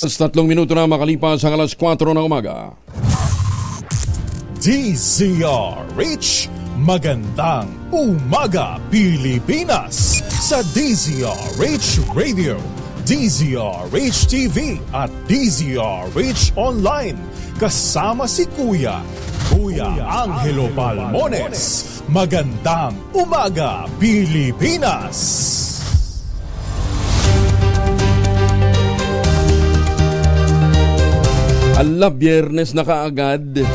3 minuto na makalipas ang alas 4 ng umaga. DZRH, magandang umaga Pilipinas! Sa DZRH Radio, DZRH TV at DZRH Online. Kasama si Kuya Angelo Palmones. Magandang umaga Pilipinas! Ala, Biyernes na kaagad.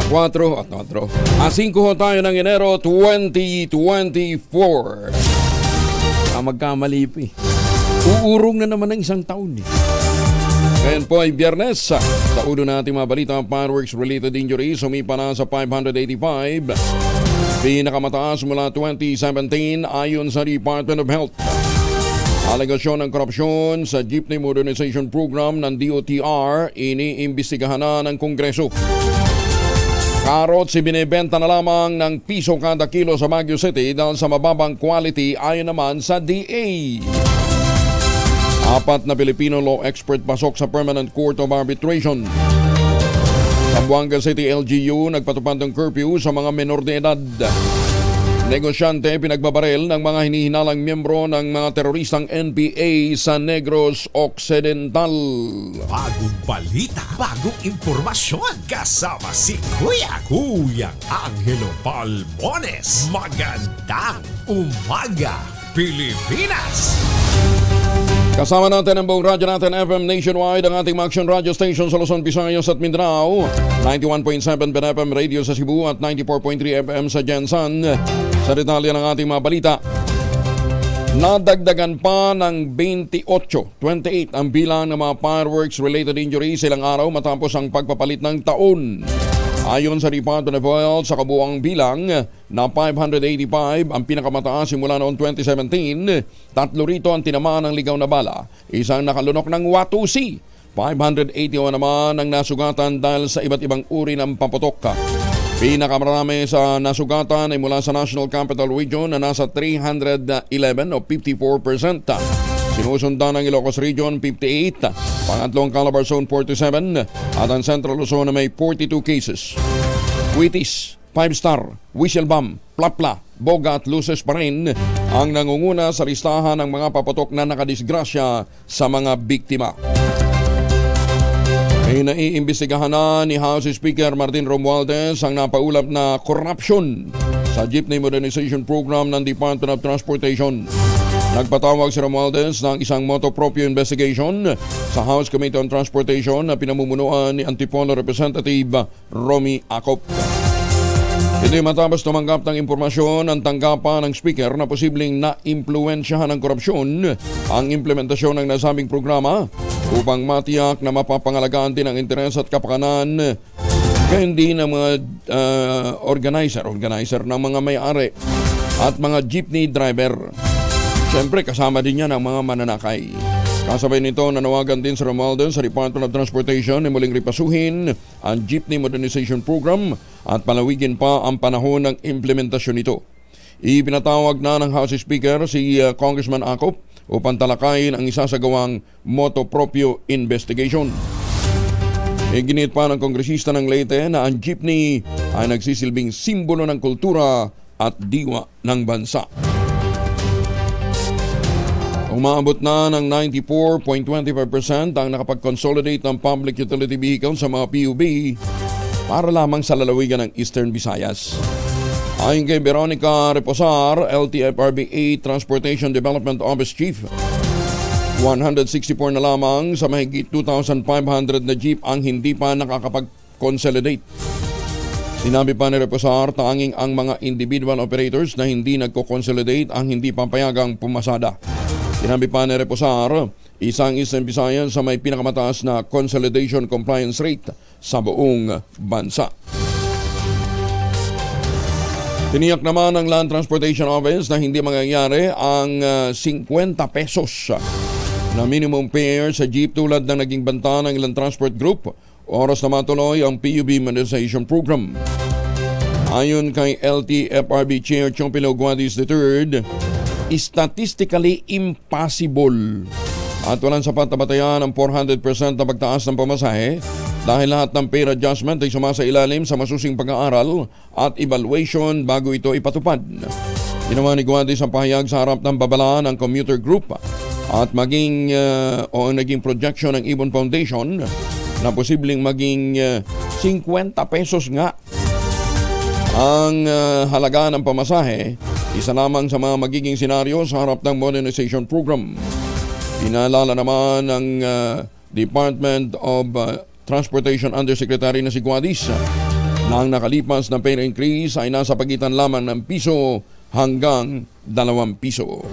4 at 5 tayo ng Enero 2024. Magkamali pa eh. Uurong na naman ng isang taon eh. Ngayon po ay Biyernes. Sa ulo natin mga balita, fireworks-related injuries sumipa na sa 585. Pinakamataas mula 2017 ayon sa Department of Health. Alegasyon ng korupsyon sa Jeepney Modernization Program ng DOTR iniimbestigahan na ng Kongreso. Carrots ibinebenta na lamang ng piso kada kilo sa Baguio City dahil sa mababang quality ayon naman sa DA. 4 na Filipino law expert pasok sa Permanent Court of Arbitration. Sa Buanga City LGU nagpatupad ng curfew sa mga menor de edad. Negosyante pinagbabaril ng mga hinihinalang miyembro ng mga teroristang NPA sa Negros Occidental. Bagong balita, bagong impormasyon. Kasama si Kuya Angelo Palmones. Magandang umaga, Pilipinas! Kasama natin ang buong radyo natin FM nationwide, ang ating Action Radio Station sa Luzon, Visayas at Mindanao. 91.7 FM Radio sa Cebu at 94.3 FM sa Jensan. Sa detalye ng ating mga balita, nadagdagan pa ng 28 ang bilang ng mga fireworks-related injuries ilang araw matapos ang pagpapalit ng taon. Ayon sa Department of Health, sa kabuang bilang na 585 ang pinakamataas simula noong 2017, 3 rito ang tinamaan ng ligaw na bala, isang nakalunok ng Watusi. 581 naman ang nasugatan dahil sa iba't ibang uri ng paputok. Pinakamarami sa nasugatan ay mula sa National Capital Region na nasa 311 o 54%. Sinusundan ng Ilocos Region 58, pangatlong Calabarzon 47 at ang Central Luzon na may 42 cases. Wheaties, 5-star, Whistlebomb, Plapla, Boga at Luces pa rin ang nangunguna sa listahan ng mga paputok na nakadisgrasya sa mga biktima. Naiimbestigahan na ni House Speaker Martin Romualdez ang napaulap na korupsyon sa Jeepney Modernization Program ng Department of Transportation. Nagpatawag si Romualdez ng isang motu proprio investigation sa House Committee on Transportation na pinamumunuan ni Antipolo Representative Romy Acop. Hindi matapos tumanggap ng impormasyon ang tanggapan ng Speaker na posibleng na-impluensyahan ng korupsyon ang implementasyon ng nasabing programa upang matiyak na mapapangalagaan din ang interes at kapakanan kaya hindi ng mga organizer ng mga may-ari at mga jeepney driver. Siyempre, kasama din yan ang mga mananakay. Kasabay nito, nanawagan din sa Romualdez sa Department of Transportation na muling ripasuhin ang Jeepney Modernization Program at palawigin pa ang panahon ng implementasyon nito. Ipinatawag na ng House Speaker si Congressman Acop upang talakayin ang isasagawang motu proprio investigation. Ginit pa ng kongresista ng Leyte na ang jeepney ay nagsisilbing simbolo ng kultura at diwa ng bansa. Umaabot na ng 94.25% ang nakapag-consolidate ng public utility vehicle sa mga PUB para lamang sa lalawigan ng Eastern Visayas. Ayon kay Veronica Reposar, LTFRB 8 Transportation Development Office Chief, 164 na lamang sa mahigit 2,500 na jeep ang hindi pa nakakapag-consolidate. Sinabi pa ni Reposar, tanging ang mga individual operators na hindi nagko-consolidate ang hindi papayagang pumasada. Sinabi pa ni Reposar, isang Eastern Visayas sa may pinakamataas na consolidation compliance rate sa buong bansa. Tiniyak naman ng Land Transportation Office na hindi mangyayari ang 50 pesos na minimum fare sa jeep tulad ng naging banta ng Land Transport Group oras na matuloy ang PUB Modernization Program. Ayon kay LTFRB Chair Chompilo Guadis III, statistically impossible At walang sapat na batayan ang 400% na pagtaas ng pamasahe dahil lahat ng pay adjustment ay sumasailalim sa masusing pag-aaral at evaluation bago ito ipatupad. Ginawa ni Guadis ang pahayag sa harap ng babala ng commuter group at naging projection ng Ibon Foundation na posibleng maging 50 pesos nga ang halaga ng pamasahe, isa lamang sa mga magiging senaryo sa harap ng modernization program. Pinaalala naman ng Department of Transportation Undersecretary na si Guadis na ang nakalipas na pay increase ay nasa pagitan lamang ng piso hanggang 2 piso.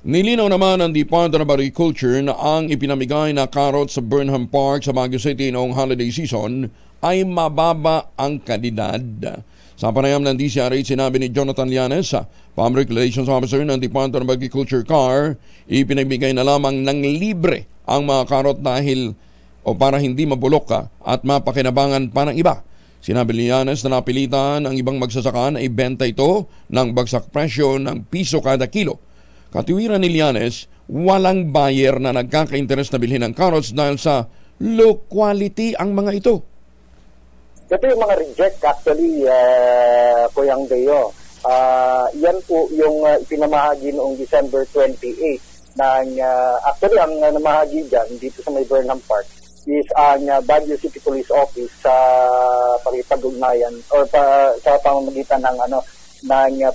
Nilinaw naman ng Department of Agriculture na ang ipinamigay na carrots sa Burnham Park sa Baguio City noong holiday season ay mababa ang kalidad. Sa panayam ng DCRH, sinabi ni Jonathan Llanes, Public Relations Officer ng Department of Agriculture CAR, ipinabigay na lamang ng libre ang mga karot dahil o para hindi mabulok at mapakinabangan pa ng iba. Sinabi ni Llanes na napilitan ang ibang magsasaka na ibenta ito ng bagsak presyo ng piso kada kilo. Katiwiran ni Llanes, walang buyer na nagkaka-interest na bilhin ng carrots dahil sa low quality ang mga ito. Ito yung mga reject actually, Kuyang Deo. Yan po yung ipinamahagi noong December 28 actually ang namahagi dyan dito sa may Burnham Park is ang Baguio City Police Office sa pakipag-ugnayan or sa pamamagitan ng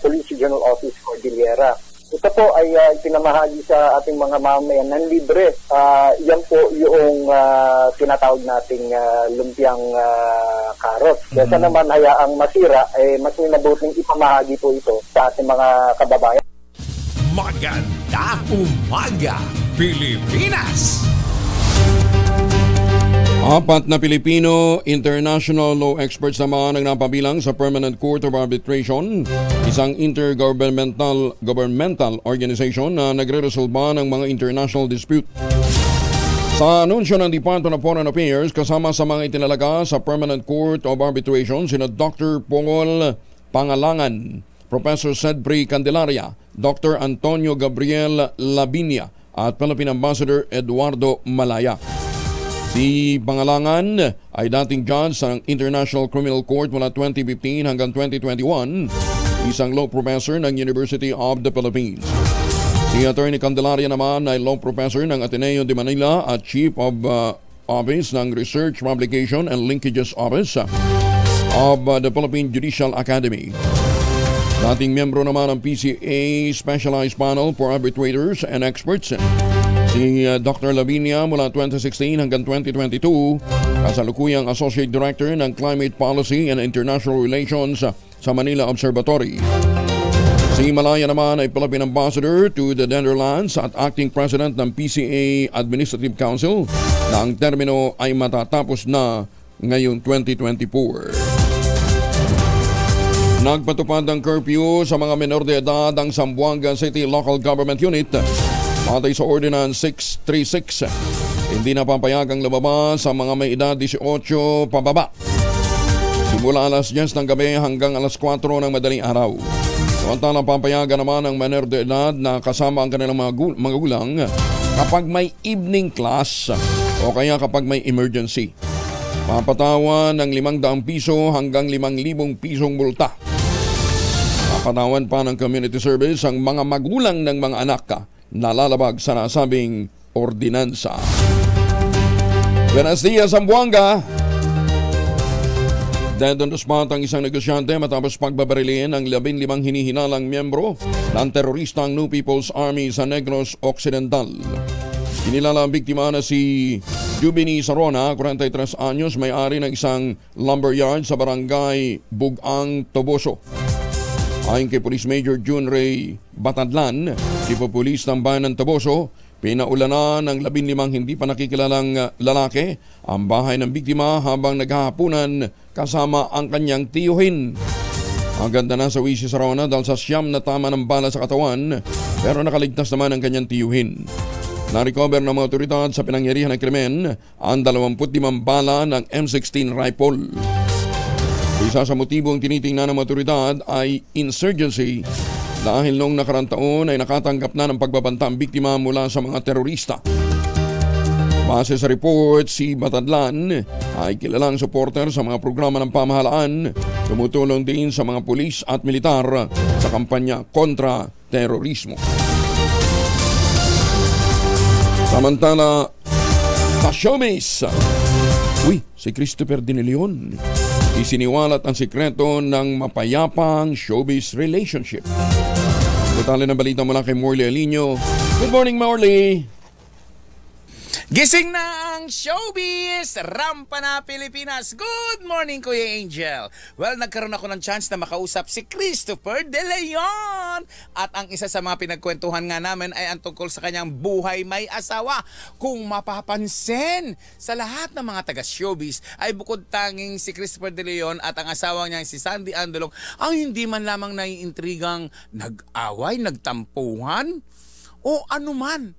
Police Regional Office Cordillera. Ito po ay pinamahagi sa ating mga mamamayan ng libre. Yan po yung tinatawag nating lumpiang carrots. Kaya naman hayaang masira, mas minabuting ipamahagi po ito sa ating mga kababayan. Magandang umaga, Pilipinas! 4 na Pilipino international law experts naman ang napabilang sa Permanent Court of Arbitration, isang intergovernmental organization na nagre-resolba ng mga international dispute. Sa anunsyo ng Department of Foreign Affairs, kasama sa mga itinalaga sa Permanent Court of Arbitration sina Dr. Paul Pangalangan, Professor Cedpri Candelaria, Dr. Antonio Gabriel Labinia at Philippine Ambassador Eduardo Malaya. Si Pangalangan ay dating judge sa International Criminal Court mula 2015 hanggang 2021, isang law professor ng University of the Philippines. Si Attorney Candelaria naman ay law professor ng Ateneo de Manila at Chief of Office ng Research, Publication and Linkages Office of the Philippine Judicial Academy. Dating membro naman ng PCA Specialized Panel for Arbitrators and Experts. Si Dr. Lavinia mula 2016 hanggang 2022, kasalukuyang Associate Director ng Climate Policy and International Relations sa Manila Observatory. Si Malaya naman ay Philippine Ambassador to the Netherlands at Acting President ng PCA Administrative Council na ang termino ay matatapos na ngayong 2024. Nagpatupad ng curfew sa mga menor de edad ang Zamboanga City Local Government Unit. Patay sa Ordinance 636, hindi na papayagang lumabas sa mga may edad 18 pababa. Simula alas 10 ng gabi hanggang alas 4 ng madaling araw. Samantalang papayagan naman ang menor de edad na kasama ang kanilang mga magulang kapag may evening class o kaya kapag may emergency. Papatawan ng 500 piso hanggang 5,000 pisong multa. Papatawan pa ng community service ang mga magulang ng mga anak nalalabag sa nasabing ordinansa. Buenos dias, Zamboanga! Dead on the spot ang isang negosyante matapos pagbabarilin ng 15 hinihinalang miyembro ng teroristang New People's Army sa Negros Occidental. Kinilala ang biktima na si Jubini Sarona, 43 anyos, may-ari ng isang lumberyard sa barangay Bugang, Toboso. Ayon kay Police Major June Ray Batadlan, Chief of Police ng Bayan ng Toboso, pinaulanan ng 15 hindi pa nakikilalang lalaki ang bahay ng biktima habang naghahapunan kasama ang kanyang tiyuhin. Agad na nasa si Sarona dahil sa siyam na tama ng bala sa katawan, pero nakaligtas naman ang kanyang tiyuhin. Na-recover ng mga otoridad sa pinangyarihan ng krimen ang 25 bala ng M16 rifle. Isa sa motibong tinitingnan ng otoridad ay insurgency dahil noong nakarang taon ay nakatanggap na ng pagbabanta ang biktima mula sa mga terorista. Base sa report, si Batadlan ay kilalang supporter sa mga programa ng pamahalaan, tumutulong din sa mga pulis at militar sa kampanya kontra terorismo. Samantala, sa showbiz, si Christopher De Leon isiniwalat ang sikreto ng mapayapang showbiz relationship. Detalye ng balita mula kay Morley Alinio. Good morning, Morley! Gising na ang showbiz! Rampa na Pilipinas! Good morning, Kuya Angel! Well, nagkaroon ako ng chance na makausap si Christopher De Leon! At ang isa sa mga pinagkwentuhan nga namin ay ang tungkol sa kanyang buhay may asawa. Kung mapapansin, sa lahat ng mga taga-showbiz ay bukod tanging si Christopher De Leon at ang asawa niya si Sandy Andolong ang hindi man lamang naiintrigang nag-away, nagtampuhan o anuman.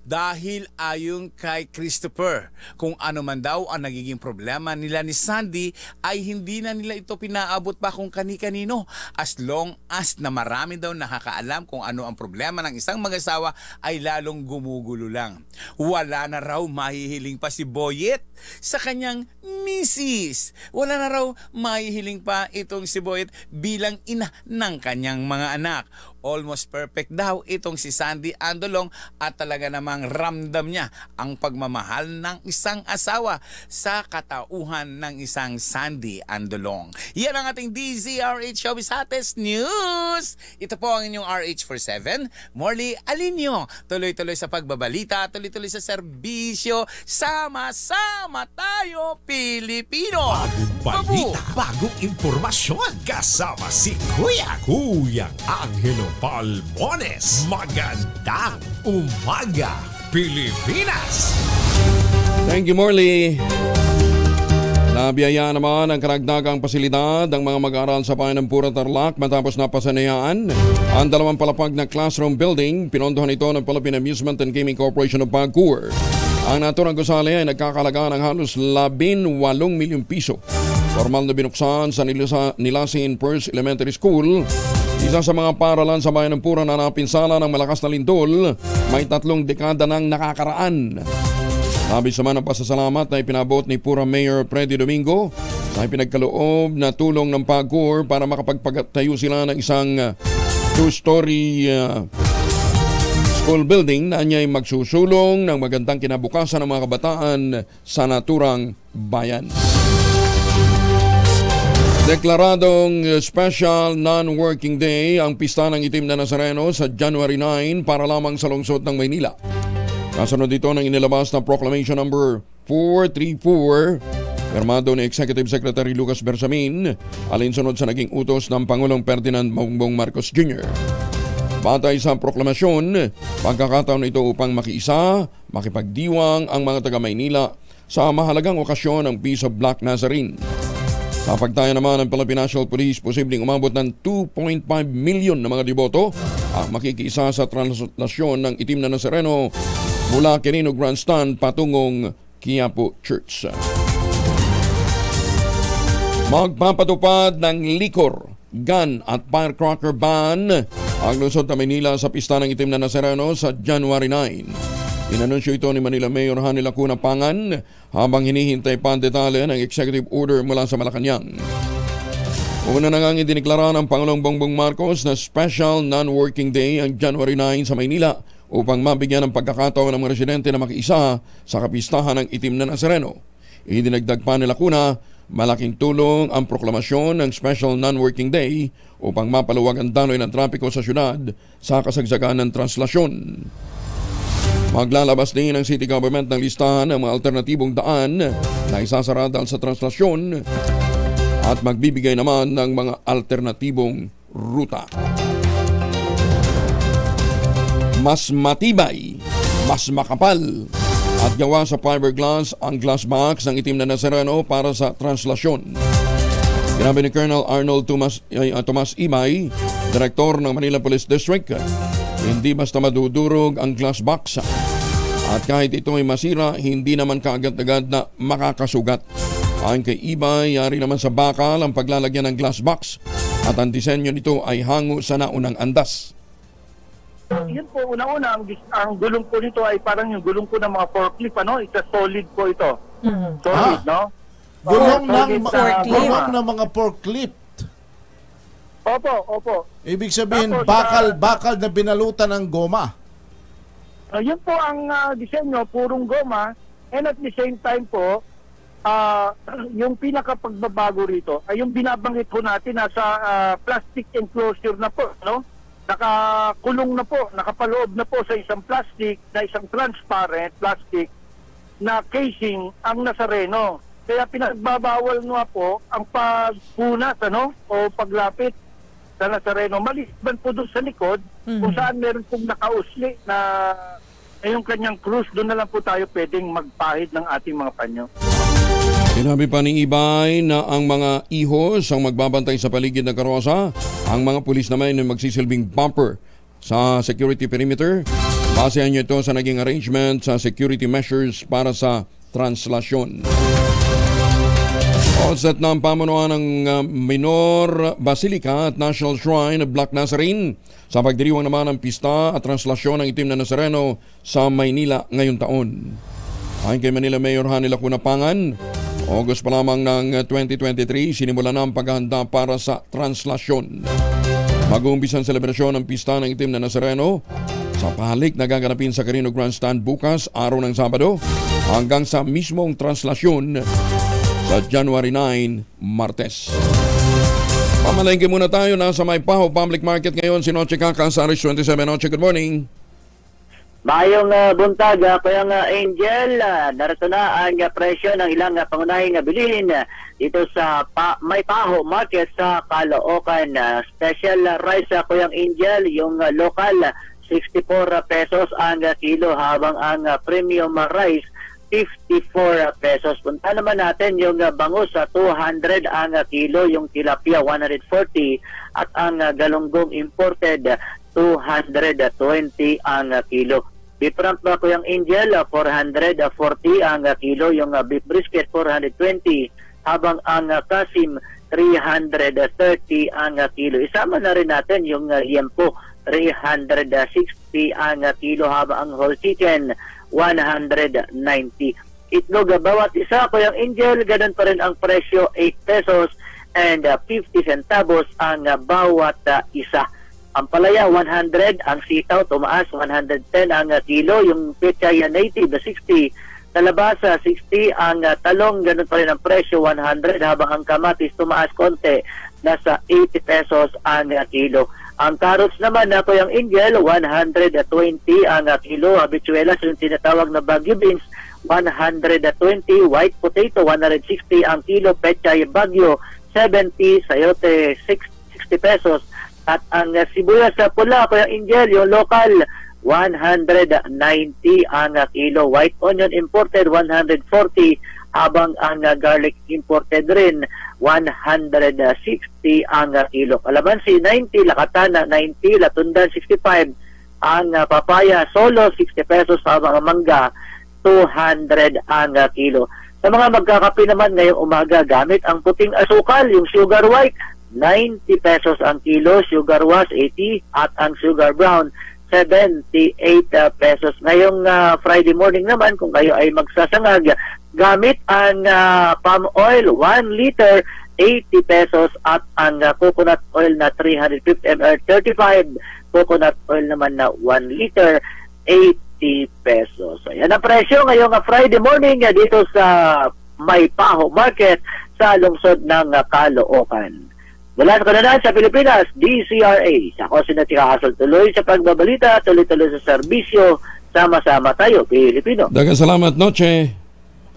Dahil ayon kay Christopher, kung ano man daw ang nagiging problema nila ni Sandy ay hindi na nila ito pinaabot pa kung kani-kanino, as long as na marami daw nakakaalam kung ano ang problema ng isang mag-asawa ay lalong gumugulo lang. Wala na raw mahihiling pa si Boyet sa kanyang misis. Wala na raw mahihiling pa itong si Boyet bilang ina ng kanyang mga anak. Almost perfect daw itong si Sandy Andolong at talaga namang ramdam niya ang pagmamahal ng isang asawa sa katauhan ng isang Sandy Andolong. Yan ang ating DZRH Showbiz Hottest News. Ito po ang inyong RH47, Morley Alinio. Tuloy-tuloy sa pagbabalita, tuloy-tuloy sa serbisyo. Sama-sama tayo, Pilipino! Bagong balita, bagong impormasyon. Kasama si Kuyang Angelo Palmones. Magandang umaga, Pilipinas! Thank you, Morley. Nabiyaya naman ang karagdagang pasilidad ang mga mag-aaral sa bayan ng Pura Tarlac matapos napasanayaan ang 2 palapag na classroom building. Pinondohan ito ng Philippine Amusement and Gaming Corporation of Bacoor. Ang naturang gusali ay nagkakalaga ng halos 18 milyong piso. Formal na binuksan sa Nilasin First Elementary School, isa sa mga paaralan sa bayan ng Pura na napinsala ng malakas na lindol, may 3 dekada nang nakakaraan. Labis naman ang pasasalamat na ipinabot ni Pura Mayor Freddy Domingo sa ipinagkaloob na tulong ng Bacoor para makapagpatayo sila ng isang 2-story school building na anya'y magsusulong ng magandang kinabukasan ng mga kabataan sa naturang bayan. Deklaradong special non-working day ang Pista ng Itim na Nazareno sa January 9 para lamang sa lungsod ng Maynila. Kasunod dito ng inilabas na Proclamation number 434, firmado ni Executive Secretary Lucas Bersamin, alinsunod sa naging utos ng Pangulong Ferdinand Bongbong Marcos Jr. Batay sa proklamasyon, pagkakataon ito upang makiisa, makipagdiwang ang mga taga-Maynila sa mahalagang okasyon ng Peace of Black Nazarene. Sa pagtaya naman ng Philippine National Police, posibleng umabot ng 2.5 milyon na mga deboto ang makikiisa sa translasyon ng Itim na Nazareno mula Quirino Grandstand patungong Quiapo Church. Magpapatupad ng liquor, gun at firecracker ban ang lungsod ng Maynila sa Pista ng Itim na Nazareno sa January 9. Inanunsyo ito ni Manila Mayor Hanny Lacuna Pangan habang hinihintay pa ang detalye ng executive order mula sa Malacanang. Una na ngang idineklara ng Pangulong Bongbong Marcos na special non-working day ang January 9 sa Maynila upang mabigyan ng pagkakataon ng mga residente na makiisa sa kapistahan ng Itim na Nazareno. Idinagdag pa ni Lacuna, malaking tulong ang proklamasyon ng special non-working day upang mapaluwag ang daloy ng trapiko sa syudad sa kasagsagan ng translasyon. Maglalabas din ang City Government ng listahan ng mga alternatibong daan na isasara dahil sa translasyon at magbibigay naman ng mga alternatibong ruta. Mas matibay, mas makapal at gawa sa fiberglass ang glass box ng Itim na Nazareno para sa translasyon. Sinabi ni Colonel Arnold Tomas Imay, Direktor ng Manila Police District, hindi basta madudurog ang glass box at kahit ito ay masira, hindi naman kaagad-agad na makakasugat. Ayon kay Ibay, yari naman sa bakal ang paglalagyan ng glass box at ang disenyo nito ay hango sa naunang andas. Yun po, una-una, ang gulong po nito ay parang yung gulong po ng mga forklift, It's a solid po ito. Solid, no? Gulong Solid na goma. ng mga forklift. Opo. Ibig sabihin, Tapos, bakal na binalutan ng goma. Yun po ang disenyo, purong goma, and at the same time po, yung pinakapagbabago rito ay yung binabanggit po natin nasa plastic enclosure na po, no? Nakakulong na po, nakapaloob na po sa isang isang transparent plastic na casing ang Nazareno. Kaya pinagbabawal nga po ang pagpunas, o paglapit sa Nazareno. Maliban po doon sa likod, kung saan meron pong nakausli na yung kanyang cruise, doon na lang po tayo pwedeng magpahid ng ating mga panyo. Sinabi pa ni Ibay na ang mga ihos ang magbabantay sa paligid ng karosa. Ang mga pulis naman ay magsisilbing bumper sa security perimeter. Basehan nyo ito sa naging arrangement sa security measures para sa translasyon. All set na ang pamunuan ng Minor Basilica at National Shrine of Black Nazarene sa pagdiriwang naman ng pista at translasyon ng itim na Nazareno sa Maynila ngayong taon. Ayon kay Manila Mayor Hanny Lacuna Pangan, August pa lamang ng 2023, sinimula na ang paghahanda para sa translasyon. Mag-uumpisa ang selebrasyon ng pista ng itim na Nazareno sa pahalik na gaganapin sa Carino Grandstand bukas, araw ng Sabado, hanggang sa mismong translasyon sa January 9, Martes. Pamalengke muna tayo. Nasa May Paho Public Market ngayon si Noche Kaka sa Aris 27. Noche, good morning. Mayong buntag, Kuya Angel, narito na ang presyo ng ilang pangunahing bilihin dito sa May Paho Market sa Caloocan. Special rice, Kuya Angel, yung local 64 pesos ang kilo, habang ang premium rice 54 pesos. Punta naman natin yung bangus sa 200 ang kilo, yung tilapia 140 at ang galunggong imported 220 ang kilo. Beef rump na Kuyang Angel 440 ang kilo, yung beef brisket 420, habang ang kasim 330 ang kilo. Isama na rin natin yung yempo 360 ang kilo, habang ang whole chicken 190. Itlog bawat isa, Kuyang Angel, ganun pa rin ang presyo, 8 pesos and 50 centavos ang bawat isa. Ang palaya 100, ang sitaw tumaas 110 ang kilo, yung pechay native 60, talabasa 60, ang talong ganun pa rin ang presyo 100, habang ang kamatis tumaas konti, nasa 80 pesos ang kilo. Ang carrots naman na Kuyang Angel 120 ang kilo, habituelas yung tinatawag na Baguio beans 120, white potato 160 ang kilo, pechay Baguio 70, sayote 60 pesos, at ang sibuyas sa pula Kuyang Angel, yung local 190 ang kilo, white onion imported 140, habang ang garlic imported rin 160 ang kilo. Kalamansi 90, lakatana 90, latundan 65, ang papaya solo 60 pesos, habang ang mangga 200 ang kilo. Sa mga magkakape naman ngayong umaga, gamit ang puting asukal, yung sugar white 90 pesos ang kilo, sugar was 80, at ang sugar brown 78 pesos. Ngayong Friday morning naman, kung kayo ay magsasangag, gamit ang palm oil 1 liter 80 pesos, at ang coconut oil na 350 ml 35, coconut oil naman na 1 liter 80 pesos. Ayan ang presyo ngayong Friday morning dito sa May Paho Market sa lungsod ng Caloocan. Mula sa Kananan sa Pilipinas, DCRA. Ako si Natikakasol, tuloy sa pagbabalita, tuloy-tuloy sa serbisyo. Sama-sama tayo, Pilipino. Daghang salamat, Noche.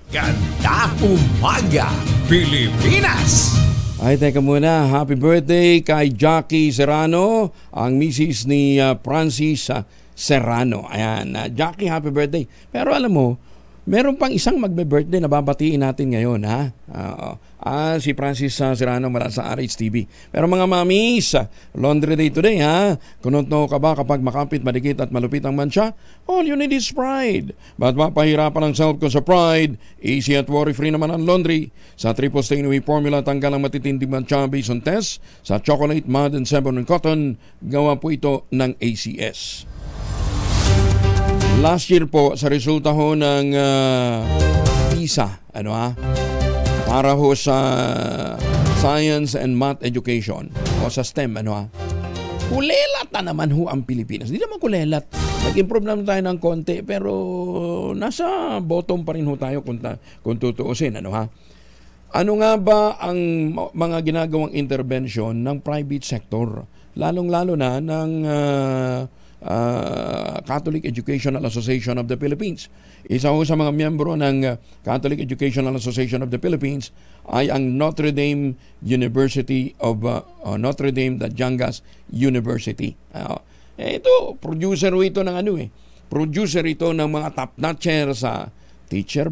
Ganda umaga, Pilipinas! Ay, teka muna. Happy birthday kay Jackie Serrano, ang misis ni Francis Serrano. Ayan, Jackie, happy birthday. Pero alam mo, Meron pang isang magbe-birthday na babatiin natin ngayon, ha? Si Francis Serrano mula sa RHTV. Pero mga mamis, laundry day today, ha? Kunot-no ka ba kapag makapit, madikit at malupit ang mancha? All you need is Pride. Ba't mapahirapan ang self ko sa Pride? Easy at worry-free naman ang laundry. Sa triple stain away formula, tanggal ang matitinding mancha based on test. Sa chocolate, mud, and sebon and cotton, gawa po ito ng ACS. Last year po, sa resulta ho ng PISA, para ho sa Science and Math Education, o sa STEM, kulelat na naman ho ang Pilipinas. Hindi naman kulelat. Nag-improve naman tayo ng konti, pero nasa bottom pa rin ho tayo kung tutuusin, Ano nga ba ang mga ginagawang intervention ng private sector? Lalong-lalo na ng Catholic Educational Association of the Philippines. Isa ho sa mga miyembro ng Catholic Educational Association of the Philippines ay ang Notre Dame University of Notre Dame Djangas University. Ito, producer ho ito ng producer ito ng mga top-notcher sa Teachers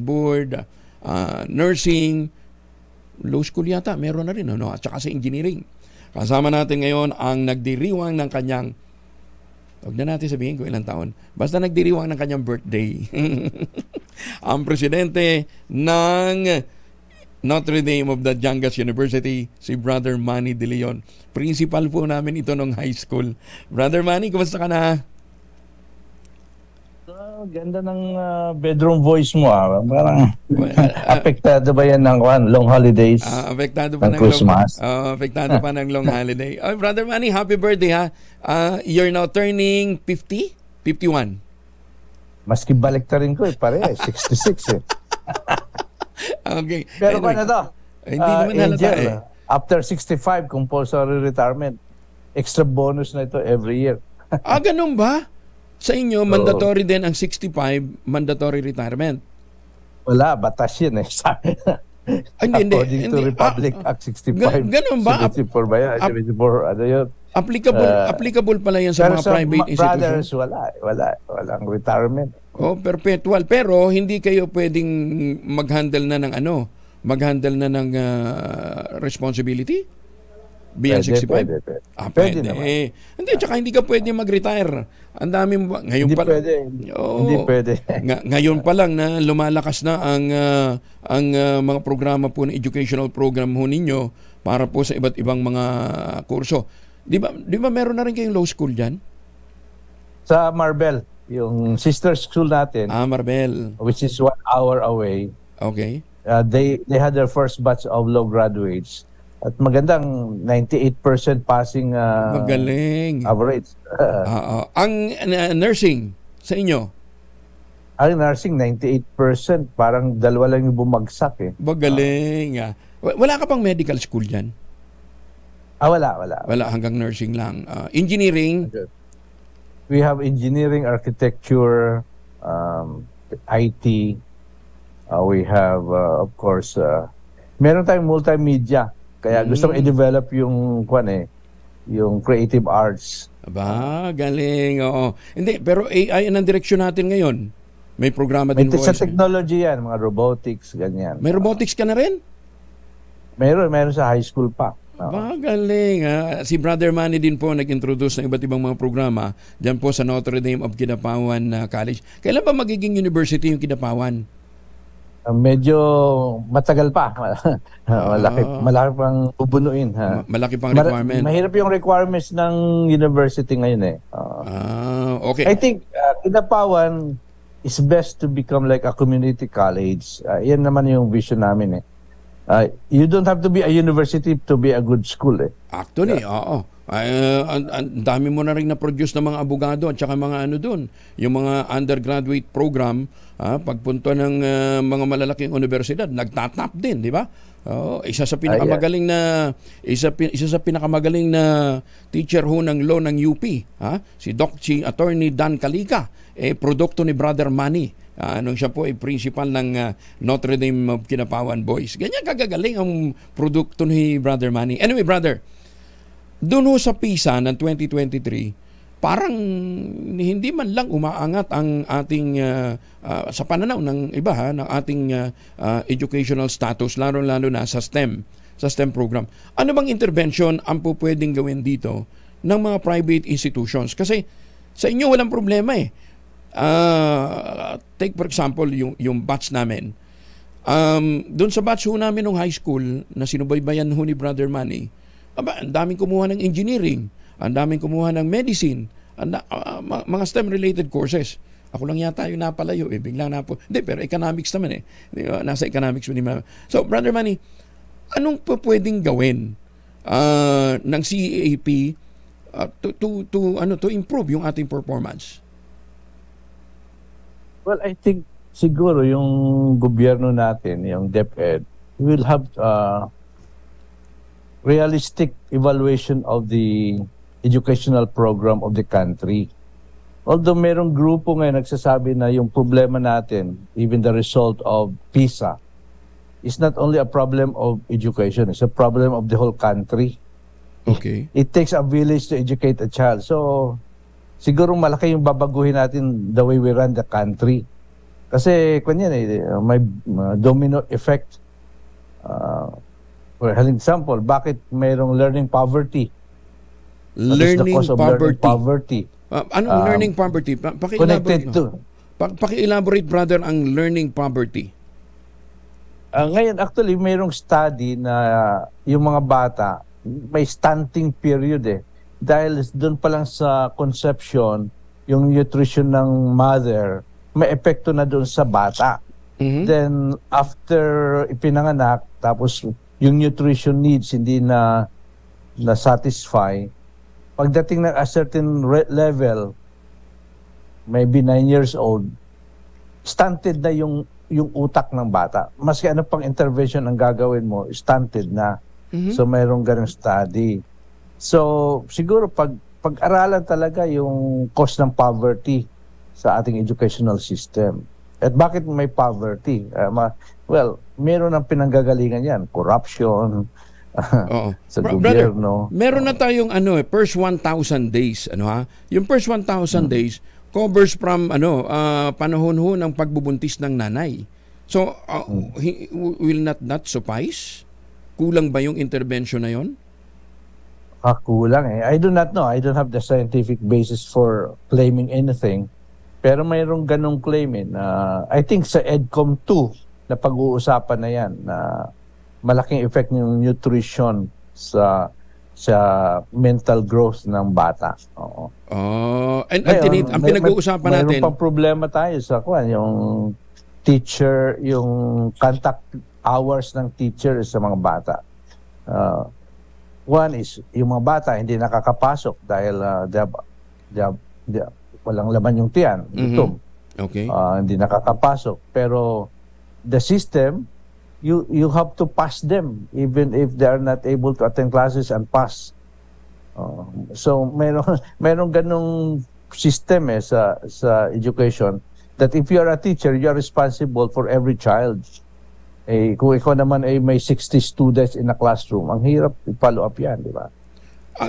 Board, nursing, law school yata, meron na rin, at saka sa engineering. Kasama natin ngayon ang nagdiriwang ng kanyang, huwag na natin sabihin kung ilang taon, basta nagdiriwang ng kanyang birthday. Ang presidente ng Notre Dame of the Djangas University, si Brother Manny De Leon. Principal po namin ito nung high school. Brother Manny, kumusta ka na? Ganda ng bedroom voice mo. Parang apektado ba yan ng long holidays? Apektado pa ng Christmas? Apektado pa ng long holiday. Brother Manny, happy birthday ha. You're now turning 50? 51? Maski baliktarin ko pare, 66 Okay. Pero anyway, paano to? Hindi naman halata After 65, compulsory retirement. Extra bonus na ito every year. Ganun ba? Sa inyo, mandatory din ang 65, mandatory retirement. Wala, batas yun eh. According to Republic Act 65. Ganun ba? 74 ba yan? 74, ano yun? Applicable pala yan sa mga private institutions? Brothers, walang retirement. Perpetual. Pero hindi kayo pwedeng mag-handle na ng responsibility? Beyond 65? Pwede. Pwede naman. Hindi, tsaka hindi ka pwede mag-retire. Ang dami mo ngayon hindi pa pwede. Hindi pwede. Ngayon pa lang na lumalakas na ang mga programa po ng educational program ho ninyo para po sa iba't ibang mga kurso. Di ba meron na rin kayong law school diyan? Sa Marbel, yung sister school natin. Marbel. Which is 1 hour away. Okay. They had their first batch of law graduates. At magandang 98% passing magaling average. Ang nursing sa inyo? Ang nursing 98%, parang dalawa lang yung bumagsak eh. Magaling. Wala ka pang medical school diyan? Wala. Wala, hanggang nursing lang. Engineering? We have engineering, architecture, IT. We have of course meron tayong multimedia. Kaya gusto kong i-develop yung yung creative arts. Galing. Oo. Hindi, pero AI ang direksyon natin ngayon. May programa din sa technology yan, mga robotics, ganyan. May robotics ka na rin? Meron sa high school pa. Galing. Si Brother Manny din po nag-introduce ng iba't ibang mga programa dyan po sa Notre Dame of Kidapawan College. Kailan ba magiging university yung Kidapawan? Medyo matagal pa. Malaki pang bubunuin. Malaki pang requirement. Mahirap yung requirements ng university ngayon eh. Okay. I think Kidapawan is best to become like a community college. Yan naman yung vision namin eh. You don't have to be a university to be a good school eh. Actually, oo. Ang dami mo na rin na-produce ng mga abogado at saka mga doon. Yung mga undergraduate program, pagpunto ng mga malalaking universidad, nagtatap din, di ba? Isa sa pinakamagaling na teacher ho ng law ng UP, si Attorney Dan Calica, produkto ni Brother Manny. Nung siya po ay principal ng Notre Dame of Kidapawan Boys. Ganyan kagagaling ang produkto ni Brother Manny. Anyway, brother, doon ho sa PISA ng 2023, parang hindi man lang umaangat ang ating sa pananaw ng iba ng ating educational status, lalo-lalo na sa STEM program. Ano bang intervention ang pwedeng gawin dito ng mga private institutions? Kasi sa inyo walang problema eh. Take for example yung batch namin. Doon sa batch ho namin ng high school na sinubaybayan ho ni Brother Manny, ang daming kumuha ng engineering, ang daming kumuha ng medicine, mga STEM-related courses. Ako lang yata yung napalayo eh. Biglang hindi, pero economics naman eh. Nasa economics. So, Brother Manny, anong pwedeng gawin ng CAAP to improve yung ating performance? Well, I think siguro yung gobyerno natin, yung DepEd, will have realistic evaluation of the educational program of the country. Although merong grupo ngayon nagsasabi na yung problema natin, even the result of PISA, is not only a problem of education, it's a problem of the whole country. Okay. It takes a village to educate a child. So, siguro malaki yung babaguhin natin the way we run the country. Kasi, kanyan may domino effect. For example, bakit mayroong learning poverty? Learning poverty. Anong learning poverty? Connected to. Paki-elaborate, brother, ang learning poverty. Ngayon, actually, mayroong study na yung mga bata, may stunting period eh. Dahil doon pa lang sa conception, yung nutrition ng mother, may epekto na doon sa bata. Mm-hmm. Then, after ipinanganak, tapos yung nutrition needs hindi na satisfy, pagdating ng a certain level, maybe 9 years old, stunted na yung utak ng bata. Maski ano pang intervention ang gagawin mo, stunted na. Mm-hmm. So mayroong ganung study. So siguro pag-aralan talaga yung cause ng poverty sa ating educational system. At bakit may poverty? Well, meron ng pinanggagalingan yan. Corruption, sa gobyerno. Meron na tayong first 1,000 days, Yung first 1,000 days covers from panahon ho ng pagbubuntis ng nanay. So will not suffice? Kulang ba yung intervention na yon? Kulang eh. I do not know. I don't have the scientific basis for claiming anything. Pero mayroong ganong claim eh, I think sa EDCOM 2 na pag-uusapan na yan na malaking effect ng nutrition sa mental growth ng bata. Oo. Ang pinag-uusapan natin, mayroon pang problema tayo sa yung teacher, yung contact hours ng teacher sa mga bata. One is, yung mga bata hindi nakakapasok dahil walang laman yung tiyan. Gutom. Okay. Hindi nakakapasok. Pero the system, you have to pass them even if they are not able to attend classes and pass. So mayroong ganung system sa education that if you are a teacher, you are responsible for every child. Kung ikaw naman ay may 60 students in a classroom, ang hirap i-follow up yan, di ba?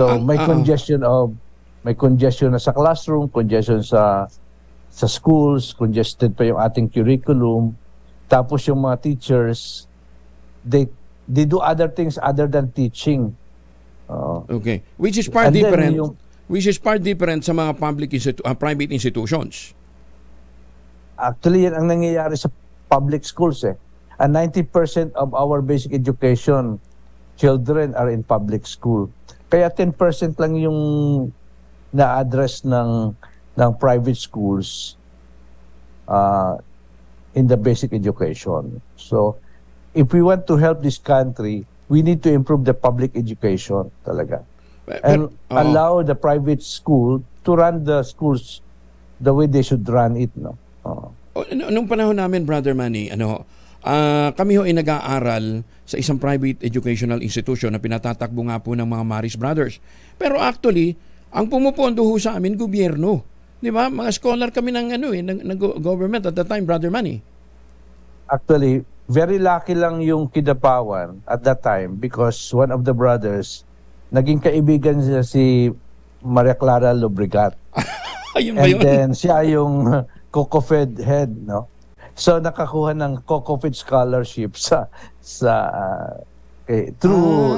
So may congestion na sa classroom, congestion sa schools, congested pa yung ating curriculum. Tapos yung mga teachers, they do other things other than teaching. Okay. Which is far different sa mga private institutions. Actually, yan ang nangyayari sa public schools eh. And 90% of our basic education children are in public school. Kaya 10% lang yung na-address ng private schools in the basic education. So, if we want to help this country, we need to improve the public education talaga. And allow the private school to run the schools the way they should run it. No? Nung panahon namin, Brother Manny, kami ho ay nag-aaral sa isang private educational institution na pinatatakbo nga po ng mga Maris Brothers. Pero actually, ang pumupondo ho sa amin, gobyerno. Di ba? Mga scholar kami ng government at the time, Brother Manny. Actually, very lucky lang yung Kidapawan at that time because one of the brothers, naging kaibigan niya si Maria Clara Lobregat. Ayun ba And yun? then siya yung COCOFED head, no? So nakakuha ng COCOFED scholarship through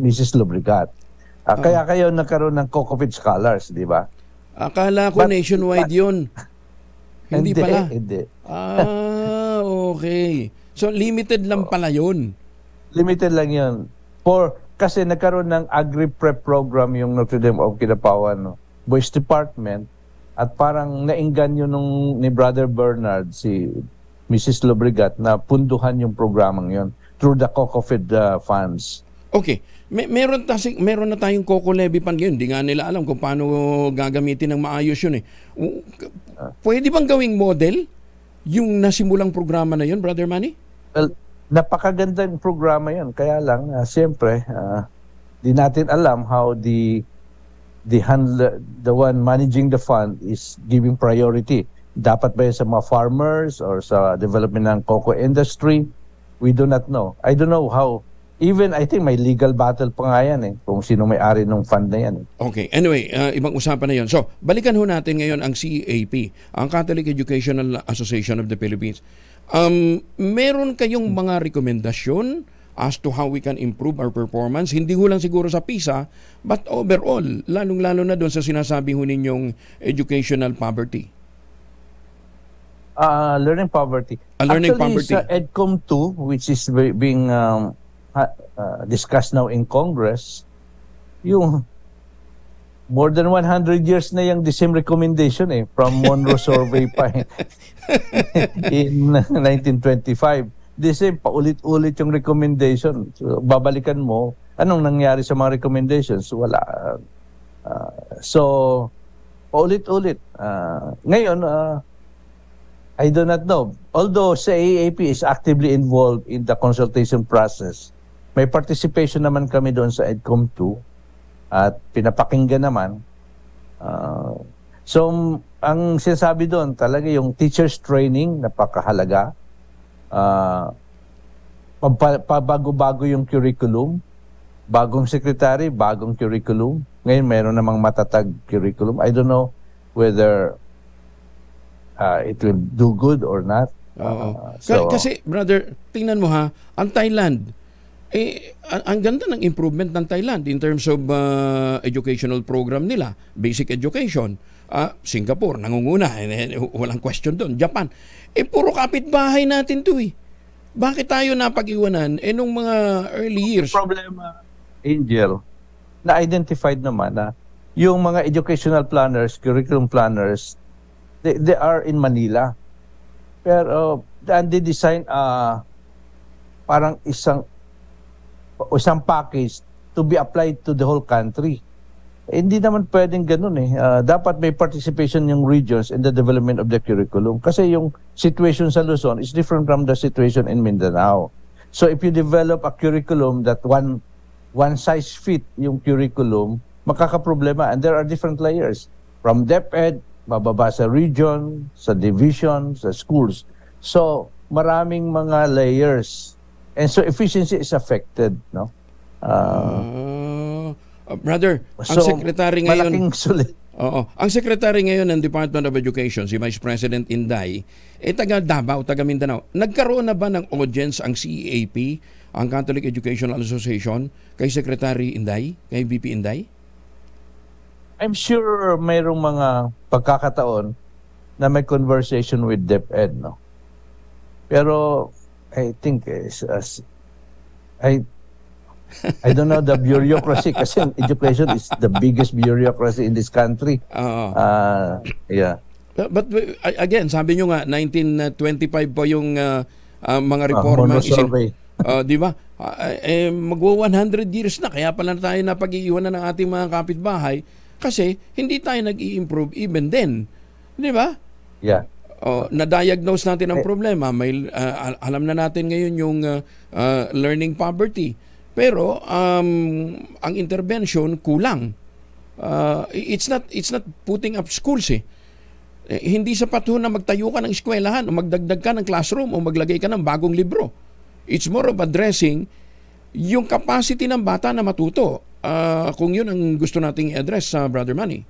Mrs. Lobregat. Kaya kayo nagkaroon ng COCOFED scholars, di ba? Akala ko nationwide yun. Hindi pala. Hindi. Okay. So limited lang pala yun. Limited lang yun. Kasi nagkaroon ng agri-prep program yung Notre Dame of Kinapawan, no? Boys Department, at parang naingganyo ni Brother Bernard, si Mrs. Lobregat, na punduhan yung programang yun through the COCOFED funds. Okay. Meron na tayong COCO levy fund ngayon. Hindi nga nila alam kung paano gagamitin ng maayos yun eh. Pwede bang gawing model yung nasimulang programa na yun, Brother Manny? Well, napakaganda yung programa yun. Kaya lang, siyempre, di natin alam how the one managing the fund is giving priority. Dapat ba yun sa mga farmers or sa development ng cocoa industry? We do not know. I don't know how. Even I think may legal battle pa nga yan eh, kung sino may-ari ng fund na yan. Okay. Anyway, ibang usapan na yun. So, balikan ho natin ngayon ang CAP, ang Catholic Educational Association of the Philippines. Meron kayong mga rekomendasyon as to how we can improve our performance, hindi ho lang siguro sa PISA, but overall, lalong-lalo na doon sa sinasabi ho ninyong educational poverty. Learning poverty. Learning Actually, poverty. sa EDCOM 2, which is being discussed now in Congress, yung more than 100 years na yung the same recommendation from Monroe Survey pa in 1925. The same, paulit-ulit yung recommendation. So, babalikan mo, anong nangyari sa mga recommendations? Wala. So, paulit-ulit. Ngayon, I do not know. Although sa AAP is actively involved in the consultation process, may participation naman kami doon sa EDCOM 2 at pinapakinggan naman. So, ang sinasabi doon talaga yung teachers training, napakahalaga. Pabago-bago yung curriculum. Bagong secretary, bagong curriculum. Ngayon, mayroon namang matatag curriculum. I don't know whether it will do good or not. Kasi, brother, tingnan mo ha, ang Thailand, ang ganda ng improvement ng Thailand in terms of educational program nila, basic education. Singapore, nangunguna, walang question doon. Japan, puro kapitbahay natin to eh. Bakit tayo napag-iwanan nung mga early years? Problema, Angel, na-identified naman na yung mga educational planners, curriculum planners, they are in Manila. Pero they design parang isang package to be applied to the whole country. Hindi naman pwedeng ganun eh. Dapat may participation yung regions in the development of the curriculum. Kasi yung situation sa Luzon is different from the situation in Mindanao. So if you develop a curriculum that one size fit yung curriculum, makakaproblema. And there are different layers. From DepEd, bababa sa region, sa division, sa schools. So maraming mga layers. And so efficiency is affected, no? Brother, ang secretary ngayon, malaking sulit. Ang secretary ngayon ng Department of Education, si Vice President Inday, taga Davao, taga Mindanao. Nagkaroon na ba ng audience ang CAP, ang Catholic Educational Association, kay Secretary Inday, kay VP Inday? I'm sure mayroong mga pagkakataon na may conversation with DepEd, no? Pero I think I don't know the bureaucracy kasi education is the biggest bureaucracy in this country. Yeah. But again, sabi nyo nga 1925 po yung mga reforma di ba? Magwa 100 years na kaya pala tayo napag-iiwanan ng ating mga kapitbahay kasi hindi tayo nag-i-improve even then. Di ba? Yeah. Na-diagnose natin ang problema. May alam na natin ngayon yung learning poverty. Pero ang intervention kulang. It's not putting up schools eh. Hindi sapat ho na magtayo ka ng eskwelahan o magdagdag ka ng classroom o maglagay ka ng bagong libro. It's more of addressing yung capacity ng bata na matuto. kung yun ang gusto nating i-address sa Brother Manny.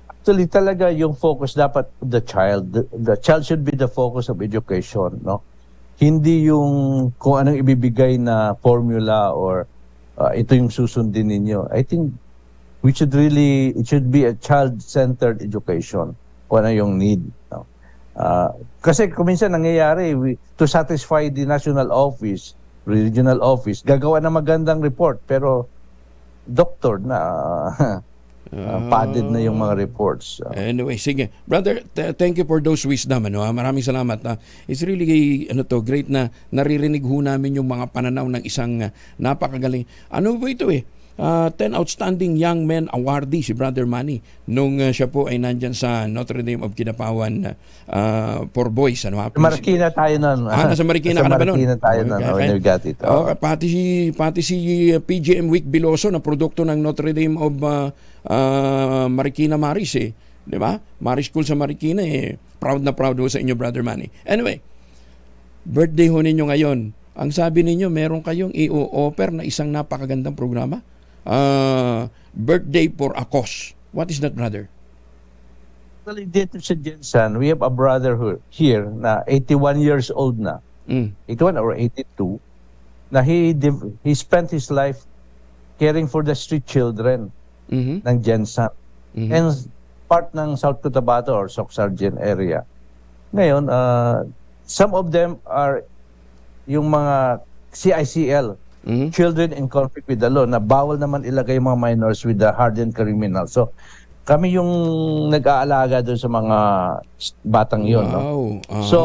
Actually, talaga yung focus dapat the child. The child should be the focus of education, no? Hindi yung kung anong ibibigay na formula or ito yung susundin ninyo. I think it should be a child-centered education kung ano yung need. No? Kasi kung minsan nangyayari, to satisfy the national office, regional office, gagawa ng magandang report, pero doctor na padded na yung mga reports. Anyway, sige. Brother, thank you for those wisdom. Maraming salamat. It's really great na naririnig ho namin yung mga pananaw ng isang napakagaling. Ano ba ito 10 Outstanding Young Men Awardee si Brother Manny nung siya po ay nandyan sa Notre Dame of Kinapawan for Boys. Sa Marikina tayo nun. Nasa Marikina ka na ba nun? Marikina tayo nun. Pati si PGM Wick Biloso na produkto ng Notre Dame of Marikina Maris di ba? Maris School sa Marikina proud na proud ho sa inyo, Brother Manny. Anyway, birthday ho ninyo ngayon. Ang sabi ninyo, meron kayong i-offer na isang napakagandang programa. Birthday for a cause. What is that, brother? Well, dito sa Jensen, we have a brother here na 81 years old na. 81 or 82. Na he spent his life caring for the street children ng Jensen. And part ng South Cotabato or Soc-Sargent area. Ngayon, some of them are yung mga CICL, Children in Conflict with the Law, na bawal naman ilagay mga minors with the hardened criminal. So, kami yung nag-aalaga doon sa mga batang yun. Wow. No? So,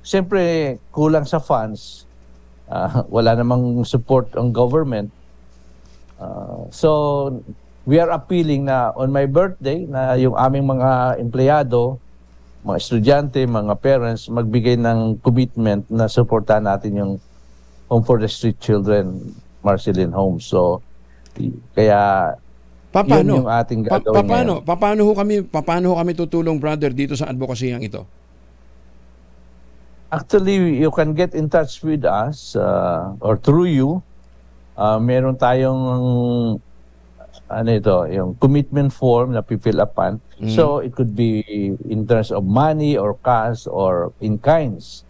siyempre, kulang sa funds. Wala namang support ang government. So, we are appealing na on my birthday, na yung aming mga empleyado, mga estudyante, mga parents, magbigay ng commitment na supportahan natin yung Home for the Street Children, Marceline Home. So, kaya yun yung ating gagawin paano ho kami tutulong, brother, dito sa advocacy-yang ito? Actually, you can get in touch with us or through you. Meron tayong yung commitment form na pifill upan. So, it could be in terms of money or cash or in kinds.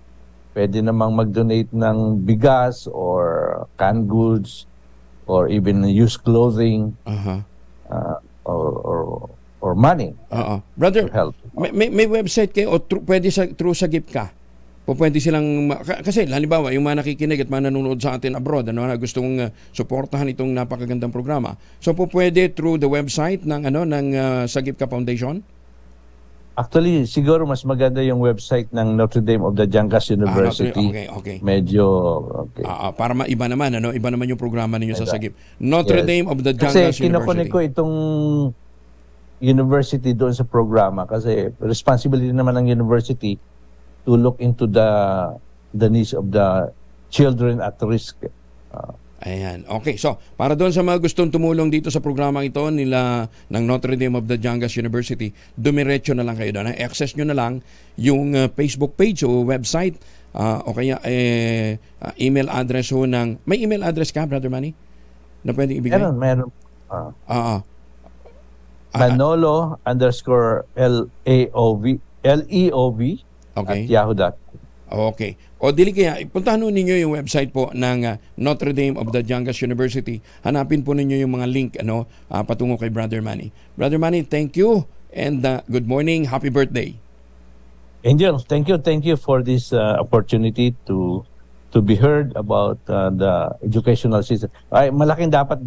Pwede namang mag-donate ng bigas or canned goods or even used clothing or money. Brother, may website kayo o pwede through sa gift ka? O pwede silang, kasi halimbawa yung mga nakikinig at mga nanonood sa atin abroad na gustong suportahan itong napakagandang programa. So po pwede through the website ng Sagip Ka Foundation? Actually, siguro mas maganda yung website ng Notre Dame of the Jangas University. Okay. Medyo para iba naman iba naman yung programa ninyo sa Sagip. Notre Dame of the Jangas University. Kasi kinokonek ko itong university doon sa programa kasi responsibility naman ng university to look into the needs of the children at risk. Ayan. Okay. So, para doon sa mga gustong tumulong dito sa programang ito nila ng Notre Dame of the Jangas University, dumiretso na lang kayo doon. Access nyo na lang yung Facebook page o website o kaya email address ho ng... May email address ka, Brother Manny? Na pwedeng ibigay? Meron. Manolo_LEOV okay. At yahoo.com. Okay. O dili kaya, puntahan ninyo yung website po ng Notre Dame of the Jangas University. Hanapin po ninyo yung mga link patungo kay Brother Manny. Brother Manny, thank you and good morning. Happy birthday. Angel, thank you for this opportunity to be heard about the educational system. Ay, malaking dapat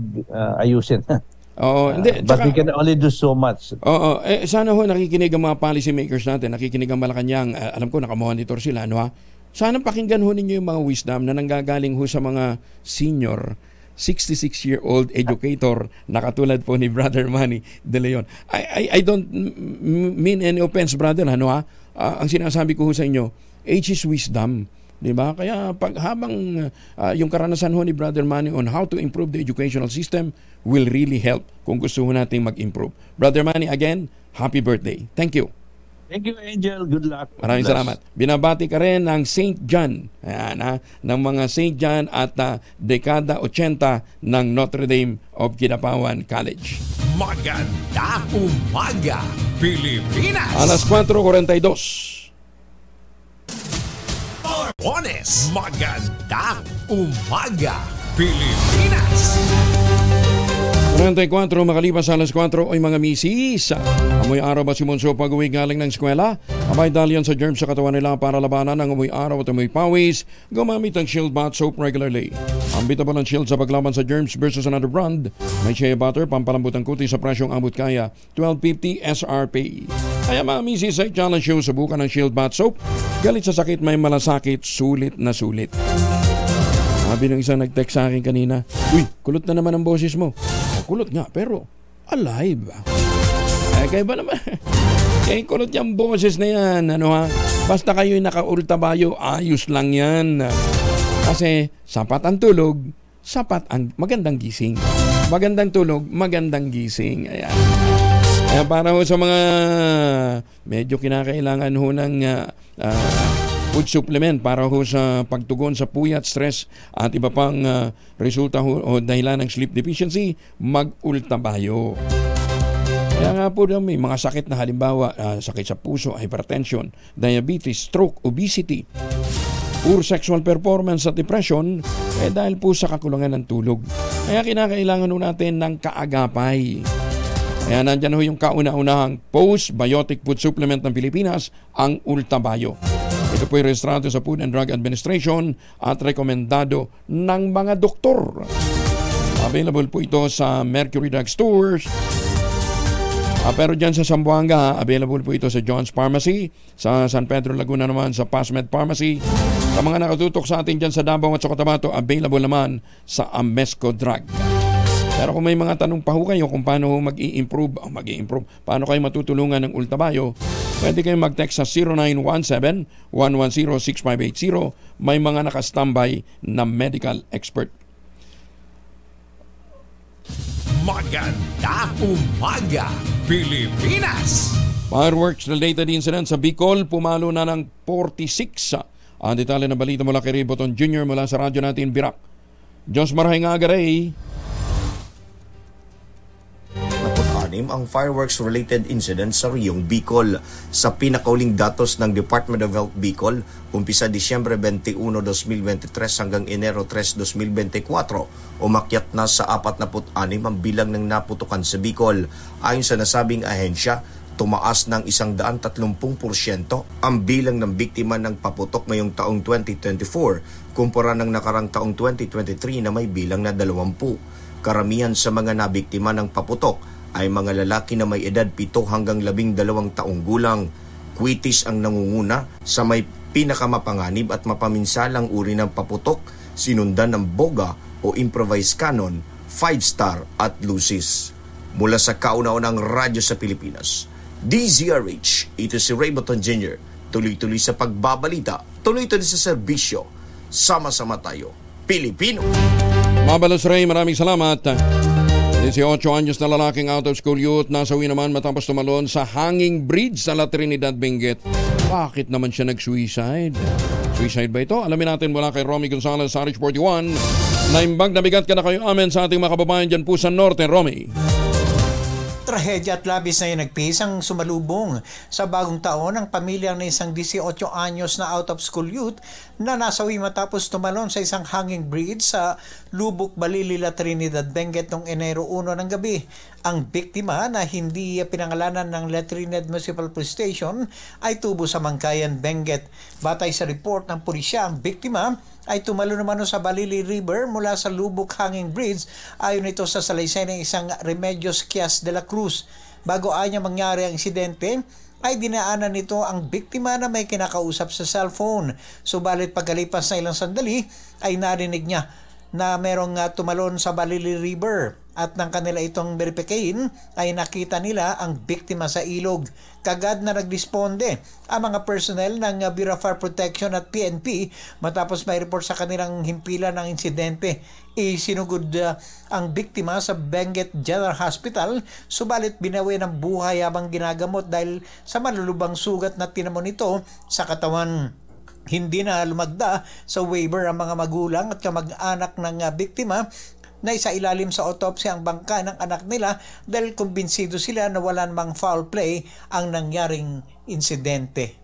ayusin. But we can only do so much. Sana ho nakikinig ang mga policy makers natin, nakikinig ang Malacanang, alam ko nakamonitor sila, Sana pakinggan ho ninyo yung mga wisdom na nanggagaling ho sa mga senior 66-year-old educator na katulad po ni Brother Manny De Leon. I don't mean any offense, brother, ang sinasabi ko ho sa inyo, age is wisdom. Diba? Kaya habang yung karanasan ho ni Brother Manny on how to improve the educational system will really help kung gusto ho nating mag-improve. Brother Manny, again, happy birthday. Thank you. Thank you, Angel. Good luck. Maraming Bless. salamat. Binabati ka rin ng St. John. Ayan, ng mga St. John at dekada 80 ng Notre Dame of Kidapawan College. Maganda umaga, Pilipinas. Alas 4:42. Lunes, magandang umaga, Pilipinas. 44 makalipas sa alas 4 ay mga misis. Amoy araw ba si Monso pag-uwi galing ng eskwela? Abay dahil yan sa germs sa katawan nila para labanan ang amoy araw at amoy pawis. Gumamit ang Shield Bath Soap regularly. Unbeatable ang Shield sa paglaban sa germs versus another brand. May shea butter, pampalambot ang kutis sa presyong abot kaya. $12.50 SRP. Kaya mga misis ay challenge show, subukan ng Shield Bath Soap. Galit sa sakit, may malasakit, sulit na sulit. Sabi ng isang nag-text sa akin kanina, uy, kulot na naman ang boses mo. Kulot nga, pero alive. Ay, kaya ba naman? Kaya kulot yung boses na yan. Ano ha? Basta kayo'y naka-ultabayo, ayos lang yan. Kasi sapat ang tulog, sapat ang magandang gising. Magandang tulog, magandang gising. Ayan. Kaya para ho sa mga medyo kinakailangan ho ng food supplement para ho sa pagtugon sa puyat, stress at iba pang resulta o dahilan ng sleep deficiency, mag-ultabayo. Kaya nga po may mga sakit na halimbawa sakit sa puso, hypertension, diabetes, stroke, obesity, poor sexual performance at depression dahil po sa kakulangan ng tulog. Kaya kinakailangan ho natin ng kaagapay. Kaya nandyan ho yung kauna-unahang postbiotic food supplement ng Pilipinas, ang Ultabayo. Ito po ay rehistrado sa Food and Drug Administration at rekomendado ng mga doktor. Available po ito sa Mercury Drug Stores. Pero dyan sa Zamboanga, available po ito sa John's Pharmacy. Sa San Pedro, Laguna naman sa Pasmed Pharmacy. Sa mga nakatutok sa atin dyan sa Davao at sa Cotabato, available naman sa Amesco Drug. Pero kung may mga tanong pa ho kayo kung paano mag-i-improve, paano kayo matutulungan ng Ultabayo, pwede kayong mag-text sa 0917-110-6580. May mga nakastambay na medical expert. Maganda umaga, Pilipinas. Fireworks-related incident sa Bicol, pumalo na ng 46. Ang detalye na balita mula kay Riboton Jr. mula sa radyo natin, Birak. Diyos marahay nga agaray. Ang fireworks-related incident sa Riyong Bicol. Sa pinakauling datos ng Department of Health Bicol, umpisa Disyembre 21, 2023 hanggang Enero 3, 2024, umakyat na sa 46 ang bilang ng naputukan sa Bicol. Ayon sa nasabing ahensya, tumaas ng 130% ang bilang ng biktima ng paputok ngayong taong 2024 kumpara ng nakarang taong 2023 na may bilang na 20. Karamihan sa mga nabiktima ng paputok ay mga lalaki na may edad 7 hanggang 12 taong gulang. Kwitis ang nangunguna sa may pinakamapanganib at mapaminsalang uri ng paputok, sinundan ng boga o improvised cannon, 5-star at lucis. Mula sa kauna-unang radyo sa Pilipinas, DZRH, ito si Rayboton Jr. Tuloy-tuloy sa pagbabalita, tuloy-tuloy sa serbisyo. Sama-sama tayo, Pilipino! Mabalos Ray, maraming salamat. 18 anyos na lalaking out of school youth nasawi naman matapos tumalon sa hanging bridge sa La Trinidad, Benguet. Bakit naman siya nag-suicide? Suicide ba ito? Alamin natin mula kay Romy Gonzalez sa RH 41. Naimbag na bigat ka na kayo amen sa ating mga kababayan dyan po sa Norte, Romy. Trahedya at labis na yung nagpisang sumalubong sa bagong taon ang pamilya ng isang 18 anyos na out-of-school youth na nasawi matapos tumalon sa isang hanging bridge sa Lubuk, Balili, La Trinidad, Benguet noong Enero 1 ng gabi. Ang biktima na hindi pinangalanan ng La Trinidad Municipal Police Station ay tubo sa Mangkayan, Benguet. Batay sa report ng pulisya, ang biktima ay tumalo naman sa Balili River mula sa Lubuk Hanging Bridge ayon ito sa salaysay ng isang Remedios Kias de la Cruz. Bago anya mangyari ang insidente, ay dinaanan nito ang biktima na may kinakausap sa cellphone. Subalit pagkalipas na ilang sandali ay narinig niya na merong tumalon sa Balili River at nang kanila itong verifikain ay nakita nila ang biktima sa ilog. Kagad na nagresponde ang mga personnel ng Bureau of Fire Protection at PNP matapos may report sa kanilang himpilan ng insidente. Isinugod ang biktima sa Benguet General Hospital, subalit binawi ng buhay habang ginagamot dahil sa malulubang sugat na tinamo nito sa katawan. Hindi na lumagda sa waiver ang mga magulang at kamag-anak ng biktima na isa ilalim sa autopsy ang bangka ng anak nila dahil kumbinsido sila na wala namang foul play ang nangyaring insidente.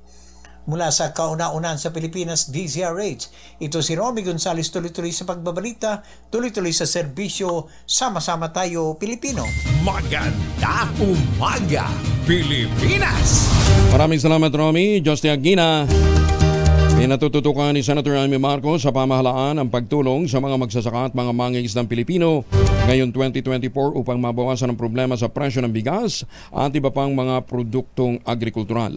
Mula sa kauna-unan sa Pilipinas, DZRH, ito si Romy Gonzales, tuloy-tuloy sa pagbabalita, tuloy-tuloy sa serbisyo, sama-sama tayo Pilipino. Magandang umaga, Pilipinas! Maraming salamat, Romy. Justy Aguina. Pinatututukan ni Senator Amy Marcos sa pamahalaan ang pagtulong sa mga magsasaka at mga mangingisdang Pilipino ngayon 2024 upang mabawasan ang problema sa presyo ng bigas at iba pang mga produktong agrikultural.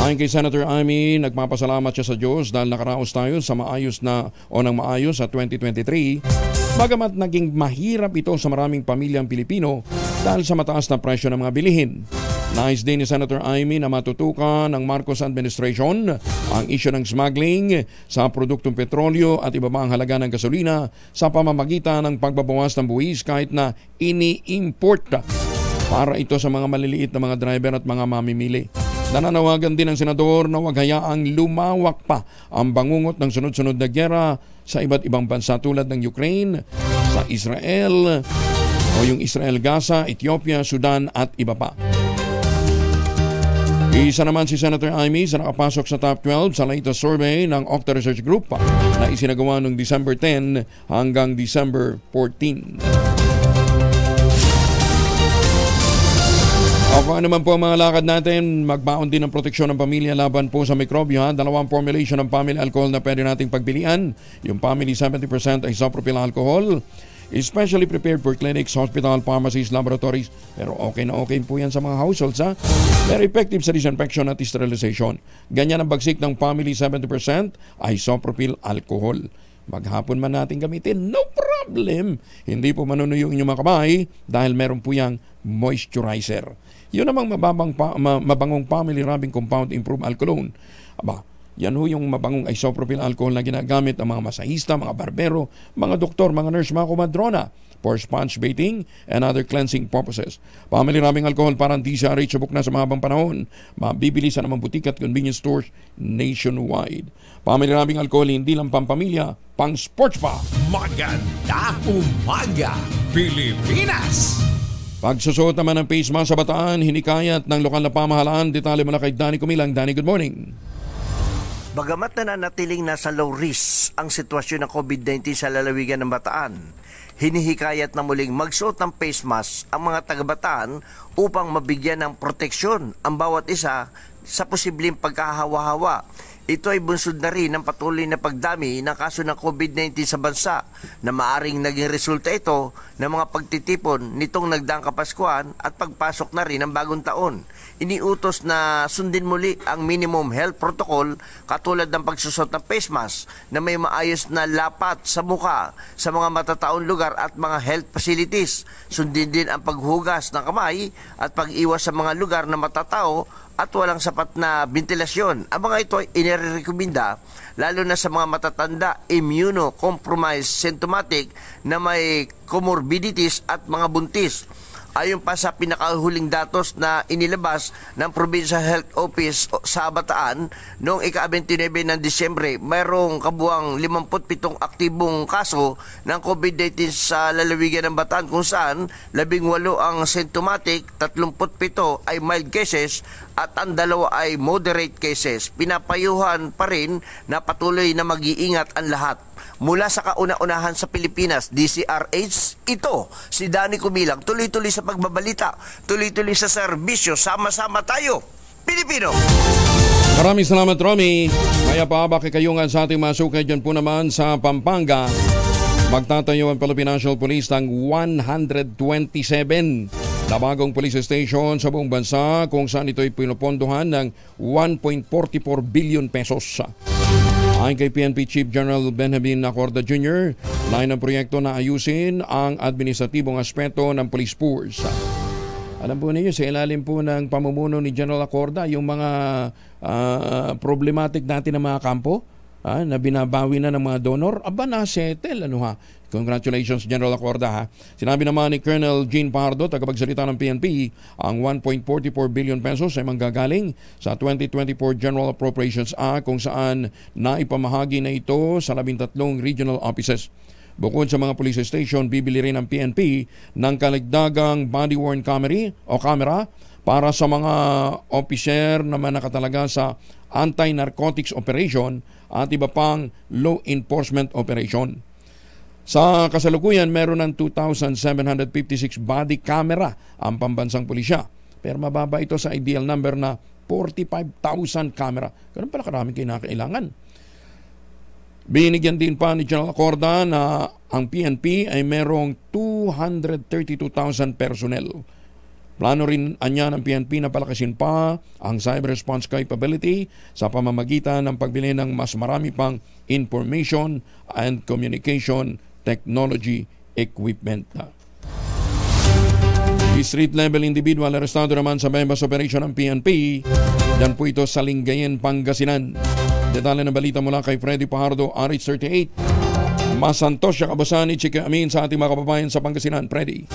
Ayon kay Senator Amy, nagpapasalamat siya sa Diyos dahil nakaraos tayo sa maayos sa 2023. Bagamat naging mahirap ito sa maraming pamilyang Pilipino dahil sa mataas na presyo ng mga bilihin. Nais din ni Senator Amy na matutukan ng Marcos administration ang isyu ng smuggling sa produktong petrolyo at iba pang halaga ng gasolina sa pamamagitan ng pagbabawas ng buwis kahit na ini-import para ito sa mga maliliit na mga driver at mga mamimili. Nananawagan din ng senador na huwag hayaang lumawak pa ang bangungot ng sunod-sunod na gyera sa iba't ibang bansa tulad ng Ukraine, sa Israel, o yung Israel-Gaza, Ethiopia, Sudan at iba pa. Isa naman si Senator Amy sa nakapasok sa top 12 sa latest survey ng Octa Research Group na isinagawa noong December 10 hanggang December 14. Ako naman po ang mga lakad natin, magbaon din ng proteksyon ng pamilya laban po sa mikrobyo. Dalawang formulation ng family alcohol na pwede nating pagpilian. Yung family 70% isopropyl alcohol, especially prepared for clinics, hospital, pharmacies, laboratories. Pero okay na okay po yan sa mga households. Very effective sa disinfection at sterilization. Ganyan ang bagsik ng family 70% isopropyl alcohol. Maghapon man natin gamitin, no problem. Hindi po manunuyo yung mga kamay dahil meron po yung moisturizer. Yun namang mabangong family rubbing compound improved alcohol. Aba, yan ho yung mabangong isopropyl alcohol na ginagamit ng mga masahista, mga barbero, mga doktor, mga nurse, mga kumadrona for sponge bathing and other cleansing purposes. Family rubbing alcohol parang DZRH subok na sa mahabang panahon. Mabibili sa namang butik at convenience stores nationwide. Family rubbing alcohol hindi lang pampamilya, pang sports pa. Magandang umaga, Pilipinas! Pagsusuot naman ng face mask sa Bataan, hinikayat ng lokal na pamahalaan. Detalye mula kay Danny Kumilang. Danny, good morning. Bagamat nananatiling nasa low risk ang sitwasyon ng COVID-19 sa lalawigan ng Bataan, hinihikayat na muling magsuot ng face mask ang mga taga-Bataan upang mabigyan ng proteksyon ang bawat isa sa posibleng pagkahawa-hawa. Ito ay bunsod na rin ng patuloy na pagdami ng kaso ng COVID-19 sa bansa na maaring naging resulta ito ng mga pagtitipon nitong nagdaang Kapaskuhan at pagpasok na rin ng bagong taon. Iniutos na sundin muli ang minimum health protocol katulad ng pagsusot ng face mask na may maayos na lapat sa mukha sa mga matataong lugar at mga health facilities. Sundin din ang paghugas ng kamay at pag-iwas sa mga lugar na matatao at walang sapat na ventilasyon. Ang mga ito ay inirekomenda lalo na sa mga matatanda, immunocompromised, symptomatic na may comorbidities at mga buntis. Ayon pa sa pinakahuling datos na inilabas ng Provincial Health Office sa Bataan noong ika-29 ng Disyembre, mayroong kabuang 57 aktibong kaso ng COVID-19 sa lalawigan ng Bataan kung saan 18 ang symptomatic, 37 ay mild cases at ang 2 ay moderate cases. Pinapayuhan pa rin na patuloy na mag-iingat ang lahat. Mula sa kauna-unahan sa Pilipinas, DZRH, ito si Danny Kumilang. Tuloy-tuloy sa pagbabalita, tuloy-tuloy sa serbisyo, sama-sama tayo, Pilipino! Maraming salamat, Romy. Kaya pahabak kayungan sa ating masukay dyan po naman sa Pampanga. Magtatayo ang Philippine National Police ng 127 na bagong police station sa buong bansa kung saan ito ay pinupondohan ng 1.44 billion pesos. Ayon kay PNP Chief General Benjamin Acorda Jr., lain ng proyekto na ayusin ang administratibong aspeto ng police force. Alam po ninyo, sa ilalim po ng pamumuno ni General Acorda, yung mga problematic natin ng mga kampo, na binabawi na ng mga donor, na-settle. Congratulations, General Acorda. Sinabi naman ni Colonel Gene Pardo, tagapagsalita ng PNP, ang 1.44 billion pesos ay manggagaling sa 2024 General Appropriations Act kung saan naipamahagi na ito sa 13 regional offices. Bukod sa mga police station, bibili rin ang PNP ng kaligdagang body-worn camera para sa mga officer na nakatalaga sa anti-narcotics operation at iba pang law enforcement operation. Sa kasalukuyan, meron ng 2,756 body camera ang pambansang pulisya. Pero mababa ito sa ideal number na 45,000 camera. Ganun pala karaming kinakailangan. Binigyan din pa ni General Acorda na ang PNP ay merong 232,000 personnel. Plano rin anya ng PNP na palakasin pa ang cyber response capability sa pamamagitan ng pagbili ng mas marami pang information and communication technology equipment. Street level individual arestado naman sa Bembas operation ng PNP. Yan po ito sa Lingayen, Pangasinan. Detalye ng balita mula kay Freddy Pajardo, RH38. Masantos siya kabasani, Chika Amin sa ating mga kababayan sa Pangasinan. Freddy.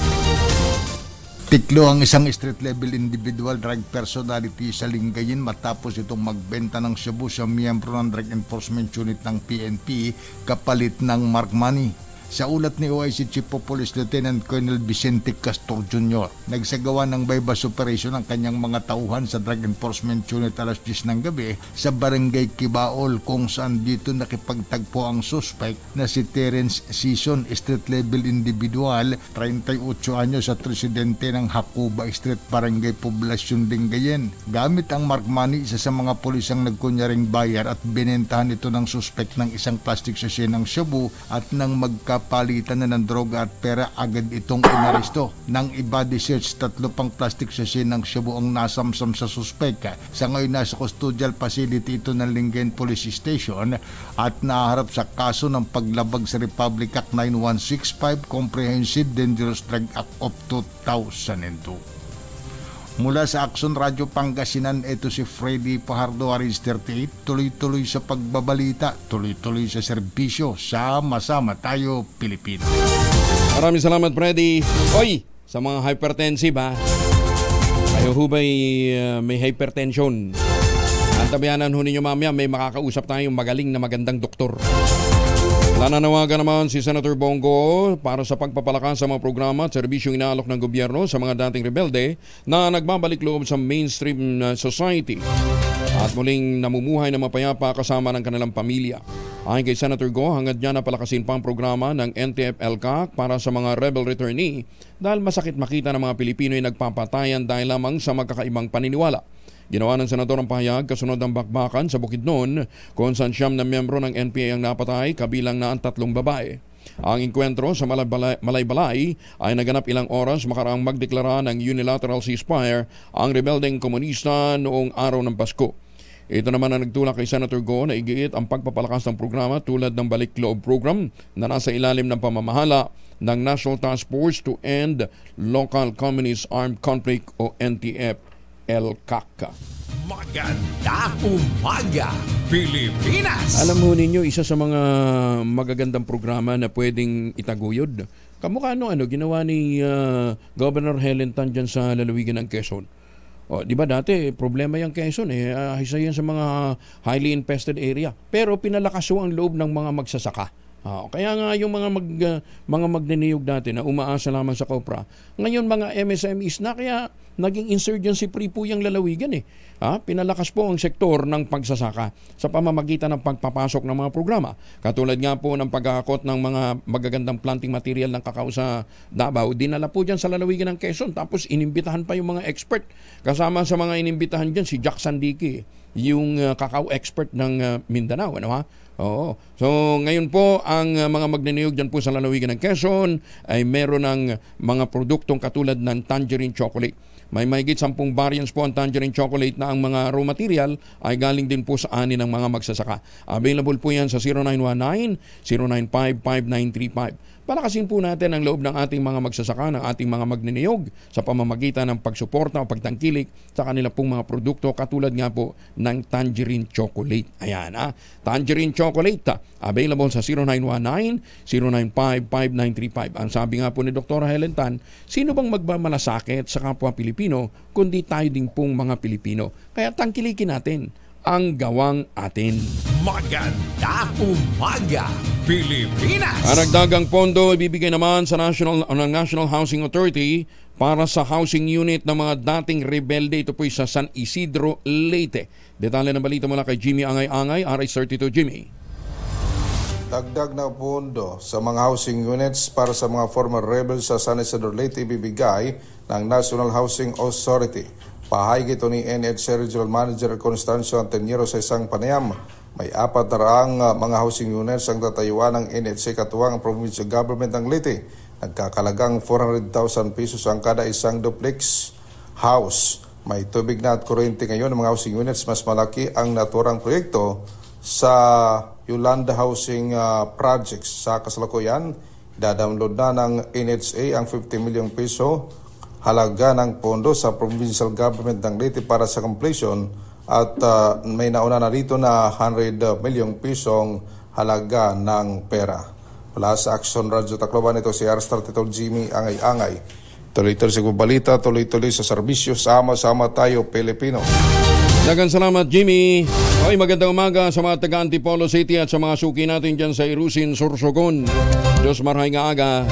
Tiklo ang isang street level individual drug personality sa Lingayen matapos itong magbenta ng shabu sa miyembro ng Drug Enforcement Unit ng PNP kapalit ng mark money. Sa ulat ni OIC Chief of Police Lieutenant Colonel Vicente Castor Jr., nagsagawa ng bypass operation ang kanyang mga tauhan sa Drug Enforcement Unit alas 10 ng gabi sa Barangay Kibaol kung saan dito nakipagtagpo ang suspect na si Terence Season, street level individual, 38 anyos at residente ng Hakuba Street, Barangay Poblacion, Lingayen. Gamit ang mark money, isa sa mga pulis ang nagkunyaring bayar at binentahan ito ng suspect ng isang plastic sachet ng shabu at nang palitan na ng droga at pera, agad itong inaresto. Nang i-body search, 3 pang plastic sachet ng shabu ang nasamsam sa suspect. Sa ngayon nasa custodial facility ito ng Lingayen Police Station at naharap sa kaso ng paglabag sa Republic Act 9165 Comprehensive Dangerous Drug Act of 2002. Mula sa Action Radio Pangasinan, ito si Freddy Pajardo, RH38. Tuloy-tuloy sa pagbabalita, tuloy-tuloy sa serbisyo. Sama-sama tayo, Pilipino. Maraming salamat, Freddy. Oy, sa mga hypertensive kayo ho ba'y may hypertension? Ang tabianan ho ninyo mamaya, may makakausap tayong magaling na magandang doktor. Nananawagan naman si Senator Bongo para sa pagpapalakas sa mga programa at serbisyong inaalok ng gobyerno sa mga dating rebelde na nagbabalik loob sa mainstream society at muling namumuhay na mapayapa kasama ng kanilang pamilya. Ayon kay Senator Go, hangad niya na palakasin pa ang programa ng NTF-ELCAC para sa mga rebel returnee dahil masakit makita ng mga Pilipino ay nagpapatayan dahil lamang sa magkakaibang paniniwala. Ginawa ng senador ang pahayag kasunod ng bakbakan sa Bukidnon kung saan 9 na miyembro ng NPA ang napatay, kabilang na ang 3 babae. Ang inkwentro sa Malaybalay ay naganap ilang oras makaraang magdeklara ng unilateral ceasefire ang rebeldeng komunista noong araw ng Pasko. Ito naman ang nagtulak kay Senator Go na igiit ang pagpapalakas ng programa tulad ng Balik Loob Program na nasa ilalim ng pamamahala ng National Task Force to End Local Communist Armed Conflict o NTF-ELCAC. Magandang umaga, Pilipinas! Alam mo ninyo, isa sa mga magagandang programa na pwedeng itaguyod, kamukha ginawa ni Governor Helen Tan dyan sa lalawigan ng Quezon. Di ba dati, problema yung Quezon isa yan sa mga highly infested area. Pero pinalakas ang loob ng mga magsasaka. Kaya nga yung mga magniniyog dati na umaasa lamang sa kopra, ngayon mga MSMEs na, kaya naging insurgency free po yung lalawigan Pinalakas po ang sektor ng pagsasaka sa pamamagitan ng pagpapasok ng mga programa. Katulad nga po ng pagkakot ng mga magagandang planting material ng kakao sa Davao, dinala po dyan sa lalawigan ng Quezon. Tapos inimbitahan pa yung mga expert. Kasama sa mga inimbitahan dyan si Jack Sandiki, yung kakao expert ng Mindanao. Oo. So ngayon po ang mga magniniyog dyan po sa lalawigan ng Quezon ay meron ng mga produktong katulad ng tangerine chocolate. May mahigit 10 variants po ang tangerine chocolate na ang mga raw material ay galing din po sa ani ng mga magsasaka. Available po yan sa 0919-095-5935. Palakasin po natin ang loob ng ating mga magsasaka, ng ating mga magniniyog sa pamamagitan ng pagsuporta o pagtangkilik sa kanila pong mga produkto katulad nga po ng tangerine chocolate. Ayan tangerine chocolate available sa 0919-095-5935. Ang sabi nga po ni Dr. Helen Tan, sino bang magmamalasakit sa kapwa Pilipino kundi tayo din pong mga Pilipino. Kaya tangkilikin natin ang gawang atin. Maganda umaga, Pilipinas! Karagdagang pondo ibibigay naman sa National Housing Authority para sa housing unit ng mga dating rebelde. Ito po sa San Isidro, Leyte. Detalye ng balita mula kay Jimmy Angay-Angay, RS32 Jimmy. Dagdag na pondo sa mga housing units para sa mga former rebels sa San Isidro, Leyte ibibigay ng National Housing Authority. Pahayag ito ni NHC Regional Manager Constancio Anteñero sa isang panayam. May 400 mga housing units ang tatayuan ng NHC katuwang ang provincial government ng Leyte. Nagkakalagang 400,000 pesos ang kada isang duplex house. May tubig na at kuryente ngayon ng mga housing units. Mas malaki ang naturang proyekto sa Yolanda Housing Projects. Sa kasalukuyan, dadownload na ng NHA ang 50 million peso halaga ng pondo sa provincial government ng Leyte para sa completion at may nauna na dito na 100 milyong pisong halaga ng pera. Mula sa Action Radio Tacloban, ito si RS32 Jimmy Angay-Angay. Tuloy-tuloy sa balita, tuloy-tuloy sa serbisyo, sama-sama tayo Pilipino. Dagang salamat Jimmy. Okay, magandang umaga sa mga taga Antipolo City at sa mga suki natin dyan sa Irusin, Sorsogon. Diyos marhay nga aga.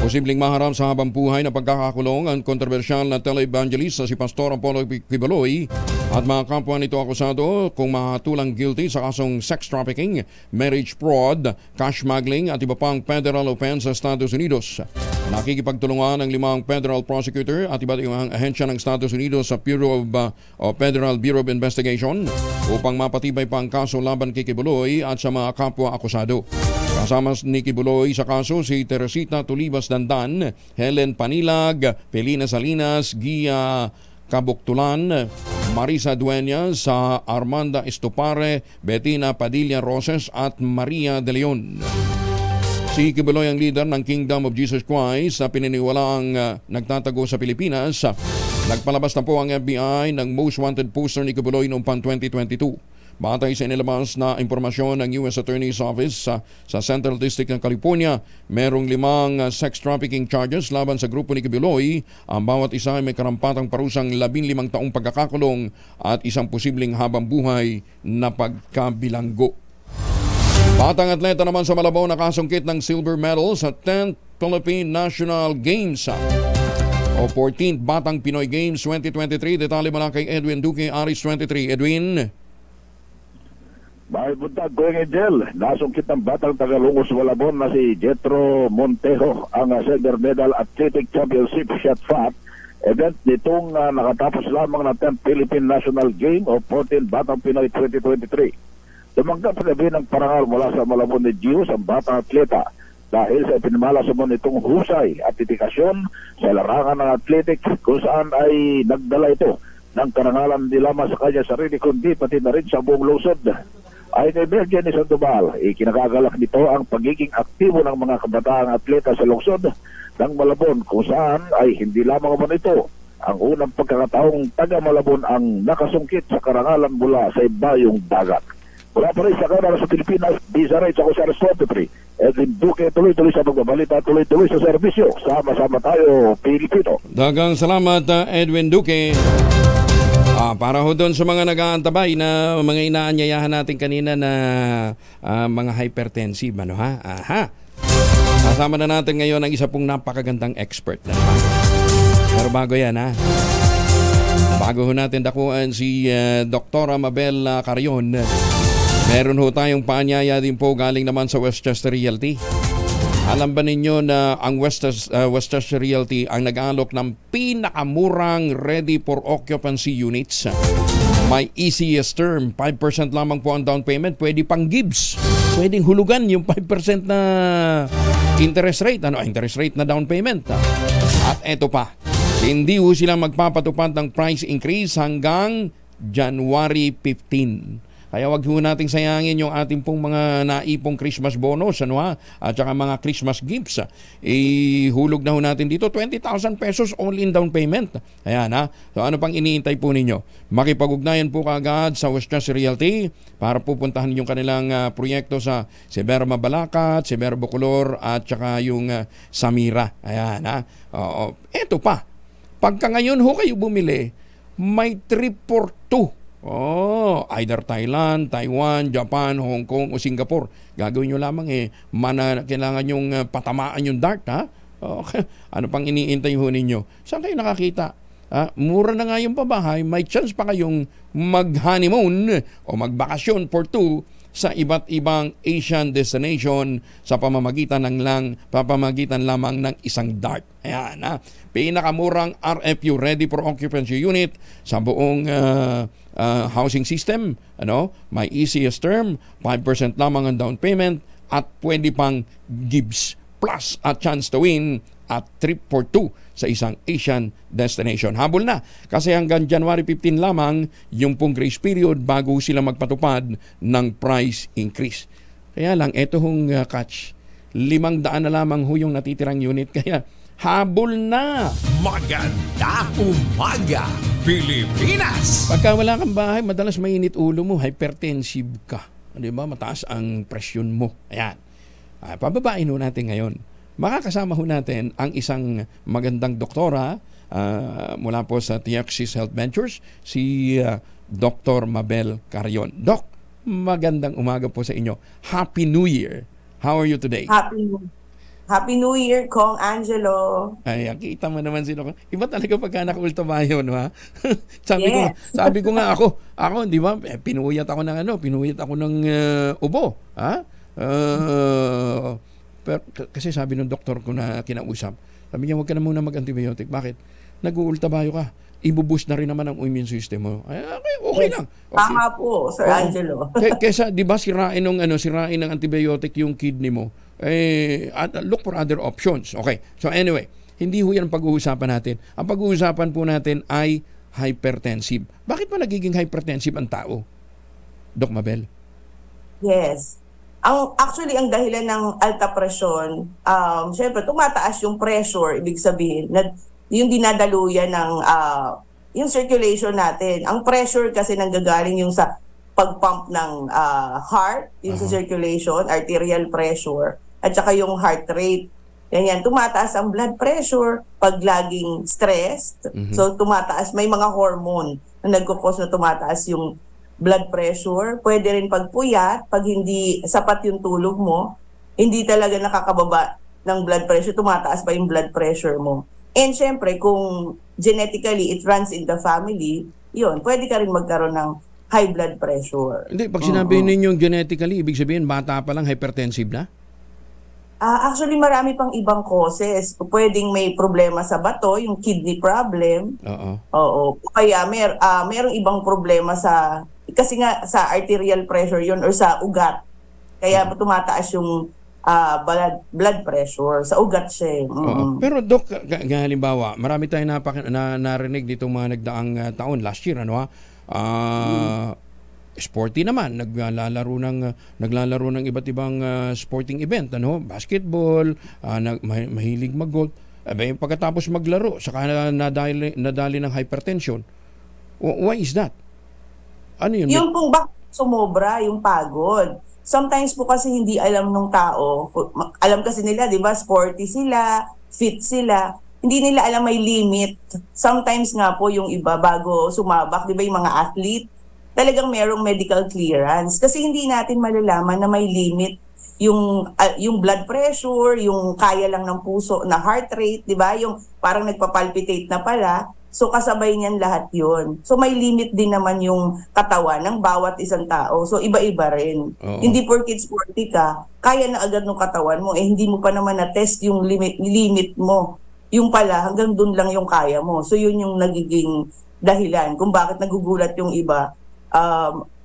Posibleng maharap sa habang buhay na pagkakakulong ang kontrobersyal na televangelist na si Pastor Apollo Quiboloy at mga kapwa nito akusado kung mahatulang guilty sa kasong sex trafficking, marriage fraud, cash smuggling at iba pang federal offense sa Estados Unidos. Nakikipagtulungan ng 5 federal prosecutor at iba't ibang ahensya ng Estados Unidos sa Federal Bureau of Investigation upang mapatibay pa ang kaso laban kay Quiboloy at sa mga kapwa akusado. Kasama ni Quiboloy sa kaso si Teresita Tulibas Dandan, Helen Panilag, Pelina Salinas, Gia Kabuktulan, Marisa Dueñas, Armanda Estopare, Bettina Padilla Roses at Maria De Leon. Si Quiboloy ang leader ng Kingdom of Jesus Christ na pininiwalaang nagtatago sa Pilipinas. Nagpalabas na po ang FBI ng most wanted poster ni Quiboloy noong 2022. Batay sa inilabas na impormasyon ng U.S. Attorney's Office sa Central District ng California, merong 5 sex trafficking charges laban sa grupo ni Quiboloy. Ang bawat isa ay may karampatang parusang 15 taong pagkakakulong at isang posibleng habang buhay na pagkabilanggo. Batang atleta naman sa Malabon nakasungkit ng silver medal sa 10th Philippine National Games o 14th Batang Pinoy Games 2023. Detalye mula kay Edwin Duque, Aris 23. Edwin. May buntag ko yung Angel, nasungkit ng batang Tagalungos Malabon na si Jetro Montejo ang silver medal athletic championship shot put event nitong nakatapos lamang ng 10th Philippine National Game o 14 Batang Pinoy 2023. Tumanggap na din ng parangal mula sa Malabon de Dios ang batang atleta dahil sa ipinamala sa itong husay at dedikasyon sa larangan ng athletic kung saan ay nagdala ito ng karangalan di lamang sa kanya sarili kundi pati na rin sa buong lungsod. Ay ni Bergen ni Sandoval, ikinagagalak nito ang pagiging aktibo ng mga kabataang atleta sa lungsod ng Malabon kung saan ay hindi lamang man ito ang unang pagkakataong taga Malabon ang nakasungkit sa karangalan mula sa ibayong dagat. Mula pa rin sa kanal sa Pilipinas, Dizaray sa Kusar 23. Edwin Duque, tuloy-tuloy sa pagbabalita, tuloy-tuloy sa serbisyo. Sama-sama tayo, Pilipino. Dagang salamat, Edwin Duque. Para ho doon sa mga nag-aantabay na mga inaanyayahan natin kanina na mga hypertensive, ano ha? Aha! Kasama na natin ngayon ang isa pong napakagandang expert na naman. Pero bago yan ha, bago ho natin dakuan si Dr. Mabel Carion, meron ho tayong paanyaya din po galing naman sa Westchester Realty. Alam ba ninyo na ang Westchester Realty ang nag-aalok ng pinakamurang ready for occupancy units? May easiest term, 5% lamang po ang down payment, pwede pang gives. Pwedeng hulugan yung 5% na interest rate na down payment. At eto pa, Hindi ho sila magpapatupad ng price increase hanggang January 15. Kaya wag ho nating sayangin yung ating pong mga naipong Christmas bonus, at saka mga Christmas gifts. Ihulog na ho natin dito 20,000 pesos only in down payment. Ayan So ano pang iniintay po ninyo? Makipag-ugnayan po kaagad sa Westchester Realty para pupuntahan yung kanilang proyekto sa Severo Mabalacat, Severo Bacolor at saka yung Samira. Ayan Eto pa. Pagka ngayon ho kayo bumili, may 342. Either Thailand, Taiwan, Japan, Hong Kong o Singapore. Gagawin nyo lamang kailangan yung patamaan yung dart Ano pang iniintay ho ninyo? Saan kayo nakakita? Mura na nga yung pabahay, may chance pa kayong mag-honeymoon o magbakasyon for 2 sa iba't ibang Asian destination sa pamamagitan lamang ng isang dart. Ayan Pinakamurang RFU, Ready for Occupancy Unit sa buong housing system. May easiest term, 5% lamang ang down payment at pwede pang gives plus a chance to win at trip for 2 sa isang Asian destination. Habol na kasi hanggang January 15 lamang yung pong grace period bago sila magpatupad ng price increase. Kaya lang, eto hong catch, 500 na lamang ho yung natitirang unit. Kaya habol na! Maganda umaga, Pilipinas! Pagka wala kang bahay, madalas mainit ulo mo, hypertensive ka. Di ba? Mataas ang presyon mo. Ayan. Pababain ho natin ngayon. Makakasama ho natin ang isang magandang doktora mula po sa TXIS Health Ventures, si Dr. Mabel Carion. Doc, magandang umaga po sa inyo. Happy New Year. How are you today? Happy New Year, Kong Angelo. Ay, kita mo naman sino. Iba talaga pagka naka-ultamayo, no ha? sabi ko nga ako, di ba? Pinuyat ako ng ubo, ha? Pero, kasi sabi ng doktor ko na kinausap, sabi niya, huwag ka na muna mag-antibiotic. Bakit? Nag-uultabayo ka. Ibuboost na rin naman ang immune system mo. Ay, okay lang. Okay. Tama po, Sir Angelo. Kesa, di ba, sirain ng antibiotic yung kidney mo. Look for other options. Okay. So anyway, hindi ho yan ang pag-uusapan natin. Ang pag-uusapan po natin ay hypertensive. Bakit pa nagiging hypertensive ang tao? Doc Mabel? Yes. Actually, ang dahilan ng alta presyon, syempre, tumataas yung pressure, ibig sabihin, yung dinadaluyan ng yung circulation natin. Ang pressure kasi nanggagaling yung sa pagpump ng heart, yung sa circulation, arterial pressure, at saka yung heart rate. Yan, tumataas ang blood pressure pag laging stressed. So, tumataas. May mga hormone na nagkukos na tumataas yung blood pressure. Pwede rin pagpuyat, pag hindi sapat yung tulog mo, hindi talaga nakakababa ng blood pressure, tumataas pa yung blood pressure mo. And syempre, kung genetically it runs in the family, yun, pwede ka rin magkaroon ng high blood pressure. Hindi, pag sinabi ninyong genetically, ibig sabihin, bata pa lang hypertensive na? Actually, marami pang ibang causes. Pwedeng may problema sa bato, yung kidney problem. Oo. Kaya merong ibang problema kasi nga sa arterial pressure yun or sa ugat. Kaya tumataas yung blood pressure. Sa ugat siya. Pero Doc, halimbawa, marami tayong narinig dito mga nagdaang taon, last year, sporty naman, naglalaro ng iba't ibang sporting event, basketball, mahilig mag-golf. Pagkatapos maglaro, saka nadali ng hypertension. Why is that? Ano yun? Yung pong sumobra, yung pagod. Sometimes po kasi hindi alam ng tao, alam kasi nila, di ba, sporty sila, fit sila, hindi nila alam may limit. Sometimes nga po yung iba bago sumabak, di ba, yung mga athlete, talagang merong medical clearance. Kasi hindi natin malalaman na may limit yung blood pressure, yung kaya lang ng puso na heart rate, di ba, yung parang nagpapalpitate na pala. So kasabay niyan lahat yun. So may limit din naman yung katawan ng bawat isang tao. So iba-iba rin. Hindi porket sporty ka, kaya na agad ng katawan mo. Hindi mo pa naman na-test yung limit mo. Yung pala, hanggang dun lang yung kaya mo. So yun yung nagiging dahilan kung bakit nagugulat yung iba.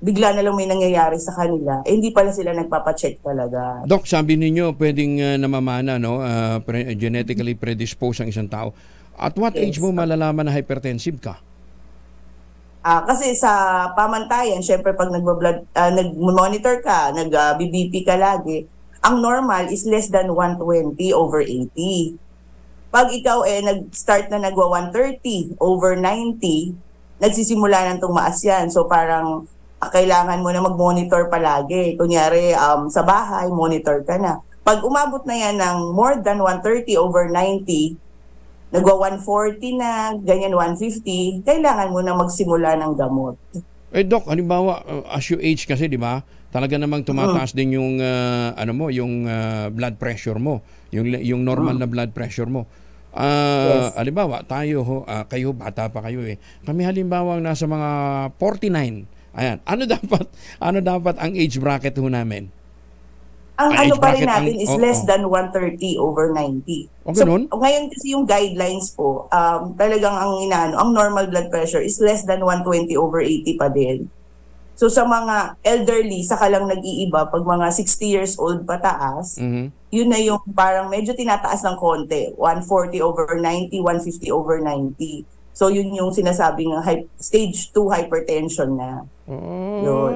Bigla na lang may nangyayari sa kanila. Hindi pala sila nagpapacheck talaga. Doc, sabi ninyo pwedeng namamana, genetically predisposed ang isang tao. At what age mo malalaman na hypertensive ka? Kasi sa pamantayan, syempre pag nag-monitor ka, nag-BBP ka lagi, ang normal is less than 120/80. Pag ikaw nag-start na nagwa 130/90, nagsisimula nang tumaas yan. So parang kailangan mo na mag-monitor palagi. Kunyari, sa bahay, monitor ka na. Pag umabot na yan ng more than 130/90, nagwa 140 na, ganyan 150, kailangan mo na magsimula ng gamot. Doc, halimbawa, as you age kasi, di ba, talaga namang tumataas din yung, blood pressure mo, yung normal na blood pressure mo. Halimbawa, tayo, kayo, bata pa kayo Kami halimbawa nasa mga 49. Ayan, ano dapat ang age bracket ho namin? Ang pa rin natin is less than 130/90. So, ngayon kasi yung guidelines po, talagang ang normal blood pressure is less than 120/80 pa din. So sa mga elderly, saka lang nag-iiba, pag mga 60 years old pataas, yun na yung parang medyo tinataas ng konti, 140/90, 150/90. So yun yung sinasabing stage 2 hypertension na. Yun.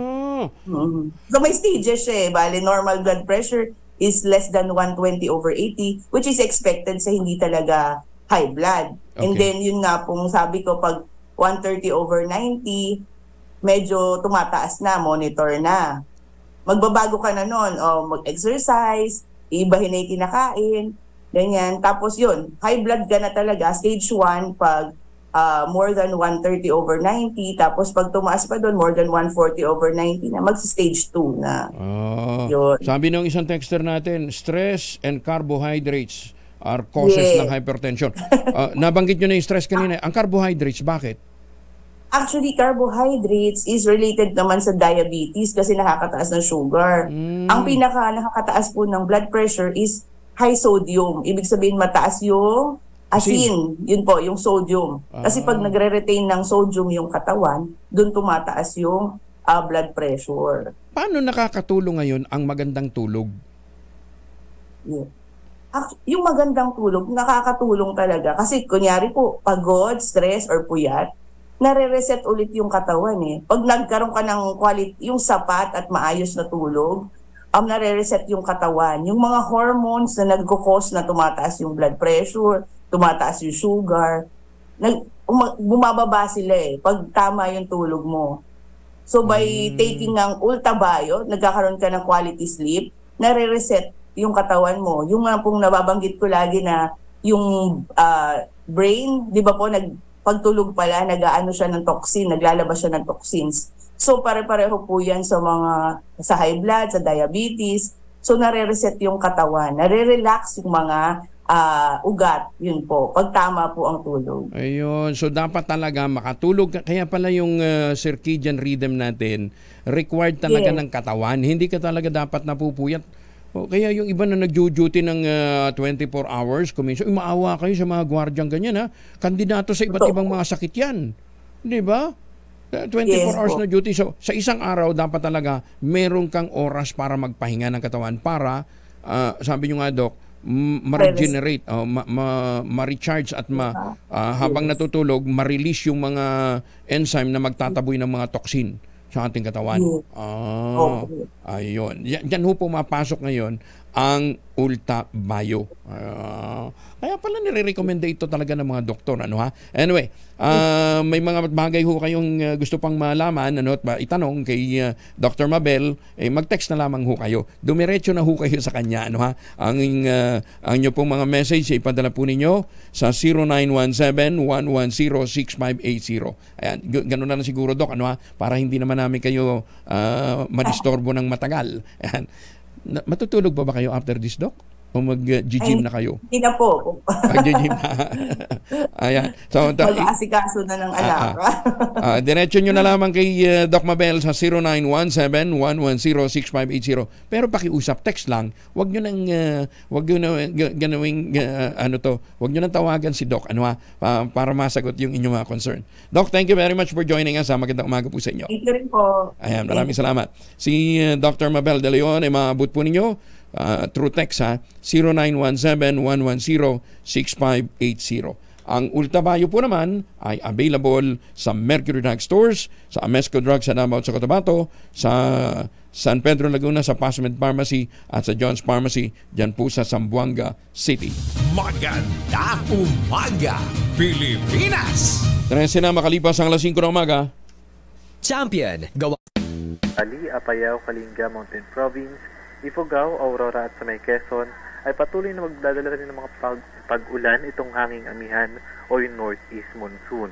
So may stages bale normal blood pressure is less than 120/80, which is expected sa hindi talaga high blood. And then yun nga pong sabi ko, pag 130/90, medyo tumataas na, monitor na. Magbabago ka na nun, mag-exercise, ibahin na yung kinakain, ganyan. Tapos yun, high blood ka na talaga, stage 1 pag more than 130/90, tapos pag tumaas pa doon, more than 140/90 na, mag-stage 2 na. Sabi ng isang texter natin, stress and carbohydrates are causes ng hypertension. Nabanggit nyo na yung stress kanina. Ang carbohydrates, bakit? Actually, carbohydrates is related naman sa diabetes kasi nakakataas ng sugar. Ang nakakataas po ng blood pressure is high sodium. Ibig sabihin, mataas yung asin, yun po, yung sodium. Kasi pag nagre-retain ng sodium yung katawan, dun tumataas yung blood pressure. Paano nakakatulong ngayon ang magandang tulog? Yung magandang tulog, nakakatulong talaga. Kasi kunyari po, pagod, stress, or puyat, nare-reset ulit yung katawan Pag nagkaroon ka ng quality, yung sapat at maayos na tulog, nare-reset yung katawan. Yung mga hormones na nagkukos na tumataas yung blood pressure, tumataas yung sugar, bumababa sila pag tama yung tulog mo. So by taking ng Ultabio, nagkakaroon ka ng quality sleep, nare-reset yung katawan mo. Yung pong nababanggit ko lagi na yung brain, di ba po, pagtulog pala, nag-aano siya ng toxin, naglalabas siya ng toxins. So pare-pareho po yan sa high blood, sa diabetes. So nare-reset yung katawan, nare-relax yung mga ugat, yun po, pag tama po ang tulog. Ayun, so dapat talaga makatulog. Kaya pala yung circadian rhythm natin, required talaga ng katawan. Hindi ka talaga dapat napupuyat. Kaya yung iba na nag-duty ng 24 hours, kuminsan, maawa kayo sa mga gwardyang ganyan kandidato sa iba't ibang mga sakit yan. Di ba? 24 hours na duty. So, sa isang araw, dapat talaga meron kang oras para magpahinga ng katawan para, sabi nyo nga, Doc, ma-regenerate, ma-recharge at habang natutulog, ma-release yung mga enzyme na magtataboy ng mga toxin sa ating katawan. Ayun. Diyan ho pumapasok ngayon ang Ultabio. Kaya pala nire-recommend ito talaga ng mga doktor. Anyway, may mga bagay ho kayong gusto pang malaman at itanong kay Dr. Mabel, mag-text na lamang ho kayo. Dumiretso na ho kayo sa kanya. Ang inyo pong mga message ipadala po ninyo sa 0917-110-6580. Ayan, ganun na lang siguro, Doc, para hindi naman namin kayo madistorbo ng matagal. Ayan. Matutulog ba kayo after this, Doc? O mag-gym na kayo? Hindi na po. Mag-gym na. Ayan. So, mag-aasikaso na ng anak. Diretso nyo na lamang kay Doc Mabel sa 0917-110-6580. Pero pakiusap, text lang. Huwag nyo nang huwag nyo nang tawagan si Doc para masagot yung inyong mga concern. Doc, thank you very much for joining us. Magandang umaga po sa inyo. Thank you rin po. Ayan, maraming salamat. Si Dr. Mabel De Leon ay maabot po ninyo through text 0917-110-6580. Ang Ultabayo po naman ay available sa Mercury Drug Stores, sa Amesco Drug sa Davao sa Cotabato, sa San Pedro Laguna sa Pasmed Pharmacy at sa John's Pharmacy dyan po sa Zamboanga City. Magandang umaga, Pilipinas! 13 na makalipas ang alas 5 ng umaga. Champion, gawa. Ali, Apayao, Kalinga, Mountain Province, Ifugao, Aurora at sa may Quezon ay patuloy na magdadala rin ng mga pag-ulan itong hanging amihan o yung northeast monsoon.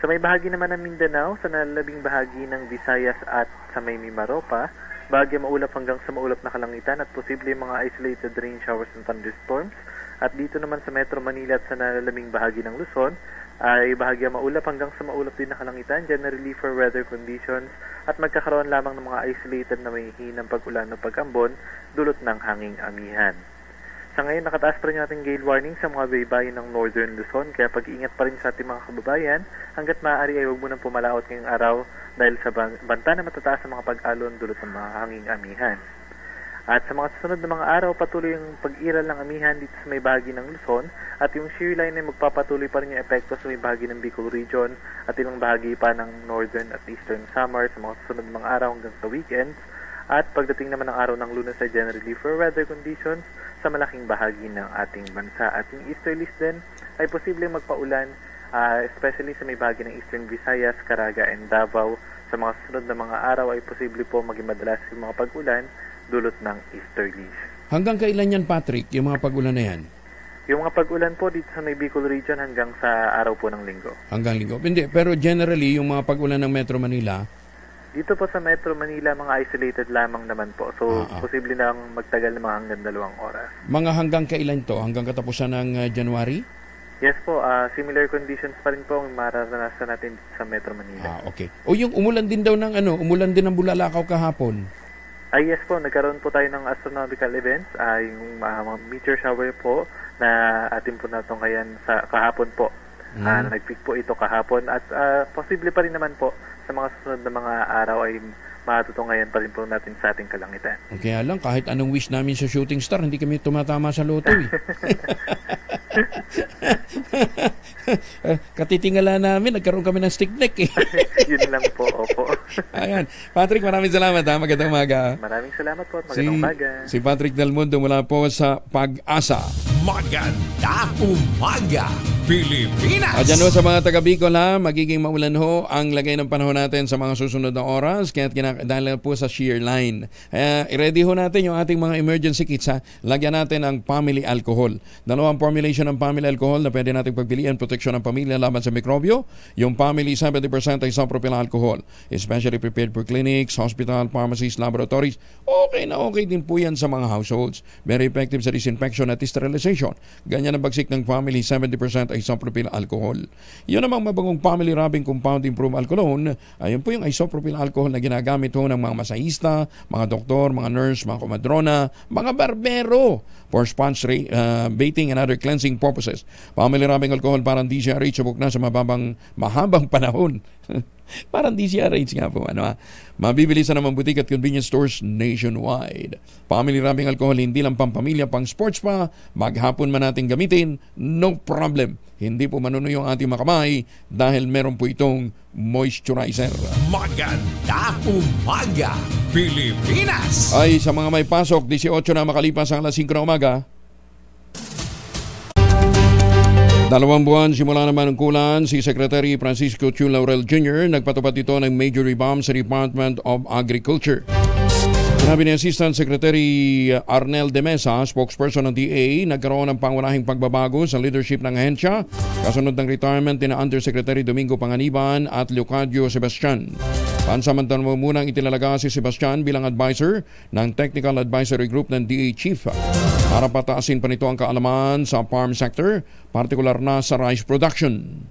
Sa may bahagi naman ng Mindanao, sa nalalabing bahagi ng Visayas at sa may Mimaropa, bahagi maulap hanggang sa maulap na kalangitan at posible mga isolated rain showers and thunderstorms. At dito naman sa Metro Manila at sa nalalabing bahagi ng Luzon, ay bahagi maulap hanggang sa maulap din na kalangitan, generally for weather conditions, at magkakaroon lamang ng mga isolated na may hinang pag-ulan o pag-ambon dulot ng hanging amihan. Sa ngayon, nakataas pa rin yung ating gale warning sa mga baybayin ng Northern Luzon, kaya pag-iingat pa rin sa ating mga kababayan hanggat maaari ay huwag mo nang pumalaot ngayong araw dahil sa banta na matataas sa mga pag-alon dulot ng mga hanging amihan. At sa mga susunod na mga araw, patuloy yung pag-iral ng amihan dito sa may bahagi ng Luzon at yung shear line ay magpapatuloy pa rin yung epekto sa may bahagi ng Bicol Region at ilang bahagi pa ng Northern at Eastern Samar sa mga susunod na mga araw hanggang sa weekends. At pagdating naman ng araw ng Lunes ay generally for weather conditions sa malaking bahagi ng ating bansa. At yung easterlies din ay posibleng magpaulan, especially sa may bahagi ng Eastern Visayas, Caraga, and Davao. Sa mga susunod na mga araw ay posible po maging madalas yung mga pag-ulan dulot ng easterlies. Hanggang kailan yan, Patrick, yung mga pag-ulan na yan? Yung mga pag-ulan po dito sa may Bicol Region hanggang sa araw po ng Linggo. Hanggang Linggo. Hindi, pero generally, yung mga pag-ulan ng Metro Manila, dito po sa Metro Manila, mga isolated lamang naman po. So, posible nang magtagal ng mga hanggang 2 oras. Mga hanggang kailan to? Hanggang katapusan ng January? Yes po, similar conditions pa rin po ang mararanasan natin sa Metro Manila. Okay. O yung umulan din daw ng umulan din ng Bulalakaw kahapon. Yes po, nagkaroon po tayo ng astronomical events, yung mga meteor shower po na atin po natungkayan sa kahapon po. Nag-peak po ito kahapon at posible pa rin naman po sa mga susunod na mga araw ay matutunghayan pa rin po natin sa ating kalangitan. Kaya lang, kahit anong wish namin sa Shooting Star, hindi kami tumatama sa loto eh. Katitingala namin, nagkaroon kami ng stick deck eh. Yun lang po, opo. Ayan. Patrick, maraming salamat ha. Magandang umaga. Maraming salamat po at magandang umaga. Si Patrick Dalmundo mula po sa Pag-asa. Magandang umaga, Pilipinas! At dyan ho sa mga taga-Bicol ha, magiging maulan ho ang lagay ng panahon natin sa mga susunod na oras kaya dahil po sa shear line. I-ready ho natin yung ating mga emergency kits ha. Lagyan natin ang family alcohol. Dalawang formulation ng family alcohol na pwede natin pagpilian, proteksyon ng pamilya laban sa mikrobyo. Yung family 70% isopropyl alcohol, especially prepared for clinics, hospital, pharmacies, laboratories. Okay na okay din po yan sa mga households. Very effective sa disinfection at sterilization. Ganyan ang bagsik ng family 70% isopropyl alcohol. Yun namang mabagong family rubbing compound improved alcoholone. Ayun po yung isopropyl alcohol na ginagamit ho ng mga masahista, mga doktor, mga nurse, mga komadrona, mga barbero for sponge bathing and other cleansing purposes. Family rubbing alcohol parang DCRH subok na sa mahabang panahon. Parang DCRH nga po. Mabibili sa naman butik at convenience stores nationwide. Family rubbing alcohol, hindi lang pampamilya, pang sports pa, maghapon man natin gamitin, no problem. Hindi po manunuyo ang ating mga kamay dahil meron po itong moisturizer. Magandang umaga, Pilipinas! Ay, sa mga may pasok, 18 na makalipas ang alas 5 na umaga. 2 buwan simula naman ng kulan, si Secretary Francisco Chu Laurel Jr. nagpatupad ito ng major reform sa Department of Agriculture. Sinabi ni Assistant Secretary Arnel de Mesa, spokesperson ng DA, nagkaroon ng pangunahing pagbabago sa leadership ng ahensya kasunod ng retirement ni Undersecretary Domingo Panganiban at Leocadio Sebastian. Pansamantala munang itinalaga si Sebastian bilang advisor ng Technical Advisory Group ng DA Chief para pataasin pa nito ang kaalaman sa farm sector, partikular na sa rice production.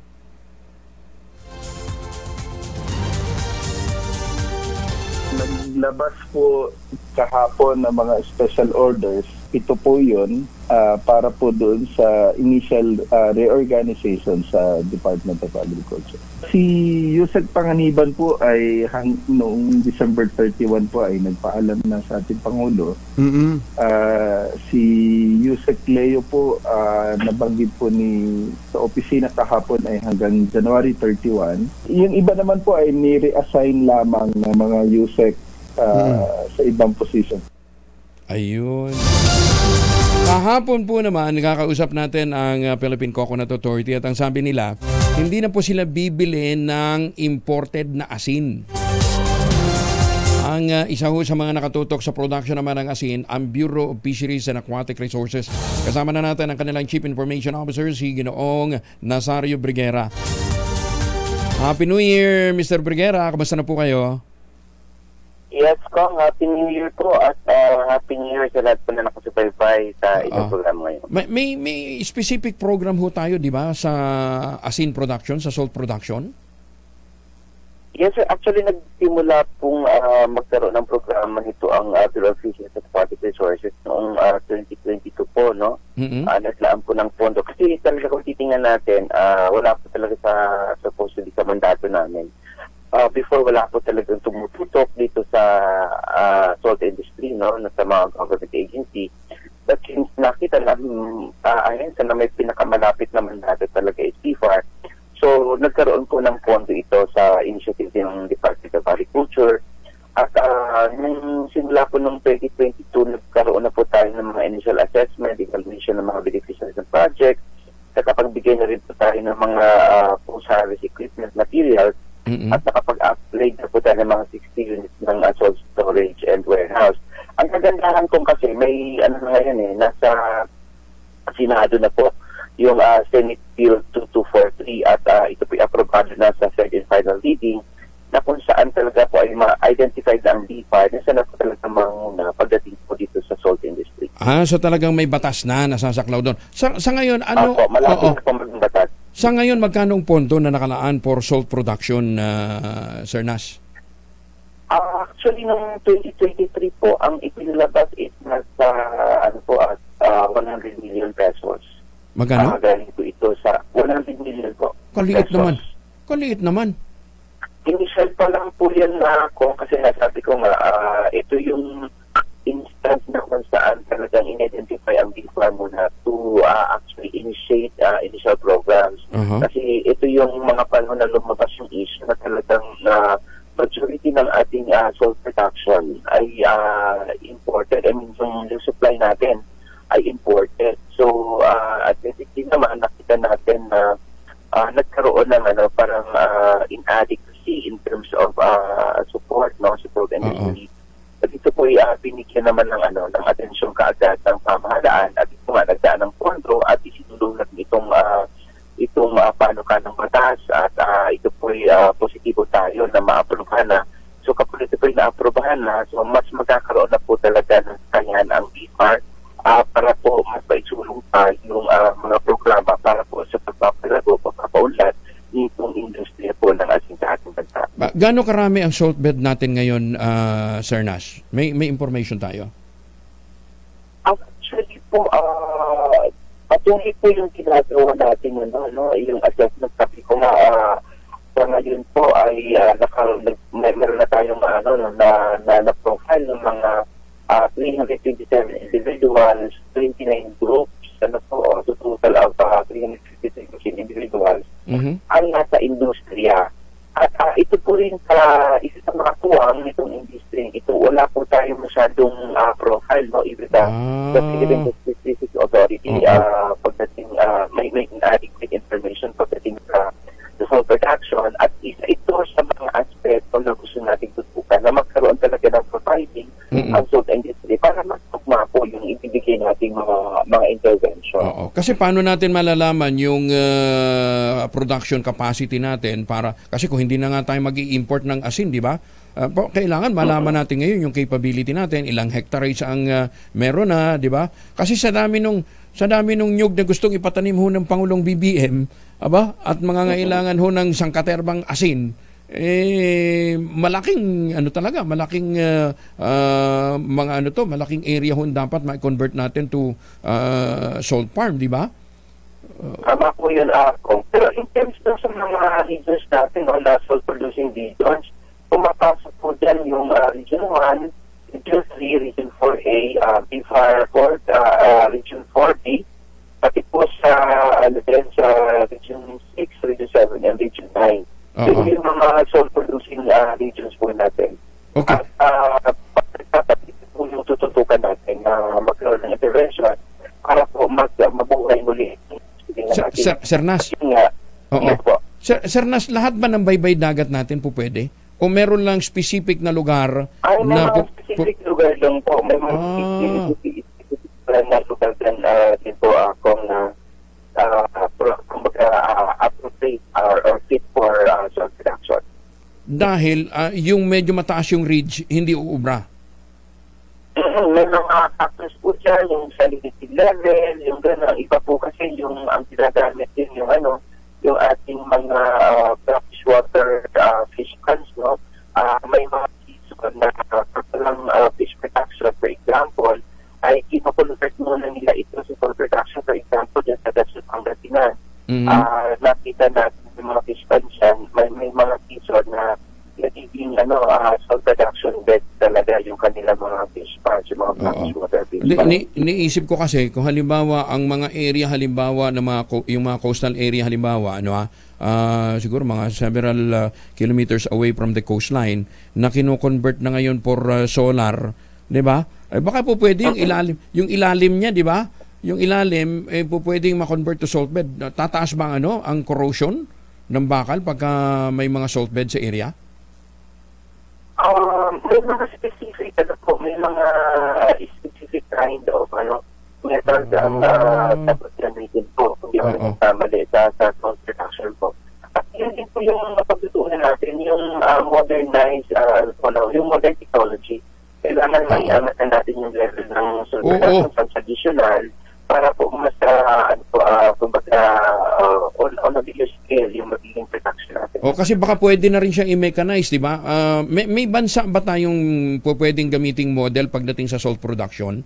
Naglabas po kahapon ng mga special orders. Ito po yun. para po doon sa initial reorganization sa Department of Agriculture. Si Yusek Panganiban po ay noong December 31 po ay nagpaalam na sa ating Pangulo. Si Yusek Leo po nabanggit po sa opisina kahapon ay hanggang January 31. Yung iba naman po ay ni-reassign lamang ng mga Yusek sa ibang position. Ayun. Kahapon po naman, nakakausap natin ang Philippine Coconut Authority at ang sabi nila, hindi na po sila bibili ng imported na asin. Ang isa ho sa mga nakatutok sa production naman ng asin, ang Bureau of Fisheries and Aquatic Resources. Kasama na natin ang kanilang Chief Information Officer, si Ginoong Nazario Briguera. Happy New Year, Mr. Briguera. Kamusta na po kayo? Yes, Kong. Happy New Year po at Happy New Year sa lahat po na nakasubaybay sa inyong program ngayon. May specific program ho tayo, di ba, sa asin production, sa salt production? Yes, sir. Actually, nagsimula pong magkaroon ng programa nito ang Bureau of Fisheries and Aquatic Resources noong 2022 po, no? Naglaan po ng pondo. Kasi talaga kung titingnan natin, wala po talaga supposedly sa mandato namin. Before, wala po talagang tumututok dito sa salt industry, no, sa mga government agency. But since nakita namin, ahensa na may pinakamalapit na mandato talaga is PFAR, so nagkaroon po ng pondo ito sa initiative ng Department of Agriculture. At nung simula po noong 2022, nagkaroon na po tayo ng mga initial assessment, evaluation ng mga beneficiaries ng project, nakapagbigay na rin po tayo ng mga post-harvest equipment materials, at nakapag-upgrade na po tayo ng mga 60 units ng salt storage and warehouse. Ang kagandahan kong kasi may ngayon nasa Senado na po yung Senate Bill 2243 at ito po aprobado na sa third and final reading na kung saan talaga po ay ma-identified ang DFAR na saan po talaga manguna pagdating po dito sa salt industry. So talagang may batas na nasasaklaw doon. Sa ngayon, ano? Malapit na po maging batas. Sa ngayon, magkano ang pondo na nakalaan for salt production, Sir Nas? Actually, noong 2023 po, ang ipinilabas is nasa 100 million pesos. Magkano? Galing po ito sa 100 million po. Kaliit pesos. naman. Kaliit naman. Initial pa lang po yan ako kasi nasabi ko nga, ito yung instance na kung saan talagang in-identify ang DFAR muna to actually initiate initial programs. Kasi ito yung mga panahon na lumabas yung issue na talagang majority ng ating salt production ay imported. I mean, yung supply natin ay imported. So, at basically naman, nakita natin na nagkaroon ng parang inadequacy in terms of support, no, support industry. At ito po ay binigyan naman ng atensyon kaagad ng pamahalaan at ito nga nagdaan ng pondo at isinulungan itong panukanang batas at ito po ay positibo tayo na maaprobahan na. So kapag ito po ay naaprobahan na, so mas magkakaroon na po talaga ng kakayahan ang DFAR para po mas maisulong pa yung mga programa para po sa pagpapalago, pagpapaunlad nitong industriya po ng ating ating bansa. Gaano karami ang salt bed natin ngayon, Sir Nas? May information tayo? Actually po, patuloy po yung ginagawa natin yung assessment. Sabi ko nga, sa ngayon po ay meron na tayong na-profile ng mga 327 individuals, 29 groups, so total of 356 individuals ang nasa industriya. At ito po rin isa sa mga tuwang nitong industry. Ito, wala po tayo masyadong profile, no? Even the specific authority pagdating may inadequate information pagdating sa salt production. At isa ito sa mga aspekto na gusto natin tutukan na magkaroon talaga ng providing ang salt industry para magtugma po yung ibibigay nating mga intervention. Kasi paano natin malalaman yung production capacity natin kasi kung hindi na nga tayo mag-i-import ng asin, di ba? Kailangan malaman natin ngayon yung capability natin, ilang hectares ang meron na, di ba? Kasi sa dami nung nyug na gustong ipatanim ho ng Pangulong BBM, at mga ngailangan ho ng sangkaterbang asin, malaking malaking malaking area ho dapat ma-convert natin to salt farm, di ba? Tama po yun ako. Pero in terms na sa mga regions natin, na salt producing regions, pumapasok po dyan yung Region 1, Region 3, Region 4A, BFAR 4, Region 4B, pati po sa Region 6, Region 7, and Region 9. So yung mga salt producing regions po natin. Okay. Pati po yung tututukan natin na magkaroon ng intervention para po mabuhay muli. Sir Nas? Sir Nas, lahat ba ng baybay dagat natin po pwede? O meron lang specific na lugar? May mga specific lugar lang po. May mga specific na lugar din po akong appropriate or fit for salt production. Dahil yung medyo mataas yung ridge, hindi uubra? May mga factors po dyan, yung salinity level, yung gano'n. Iba po kasi yung ang ginagamit din yung yung ating mga brackish water fish ponds, no? May mga season na lang fish production, for example, ay ipakonvert muna nila ito sa salt production, for example, dyan sa Dasut Pangasinan. Nakita natin yung mga fish ponds yan, may mga season na nagiging salt production bed talaga yung kanila mga fish ponds, yung mga brackish water fish ponds. Iniisip ko kasi kung halimbawa ang mga area halimbawa na yung mga coastal area halimbawa siguro mga several kilometers away from the coastline na kino-convert na ngayon for solar, 'di ba? Baka po pwede yung ilalim niya, 'di ba? Yung ilalim po pwedeng ma-convert to salt bed. Tataas ba ang corrosion ng bakal pagka may mga salt bed sa area? May mga specific may mga specific kind of methods dapat gamitin po kung di ako nagkamali sa salt production po. At yun din po yung mapagtutunan natin, yung modernized, yung modern technology. Kailangan maiangat natin yung level ng salt production sa traditional para po mas on a bigger scale yung magiging production natin. Kasi baka pwede na rin siyang i-mechanize, di ba? May bansa ba tayong pwedeng gamiting model pagdating sa salt production?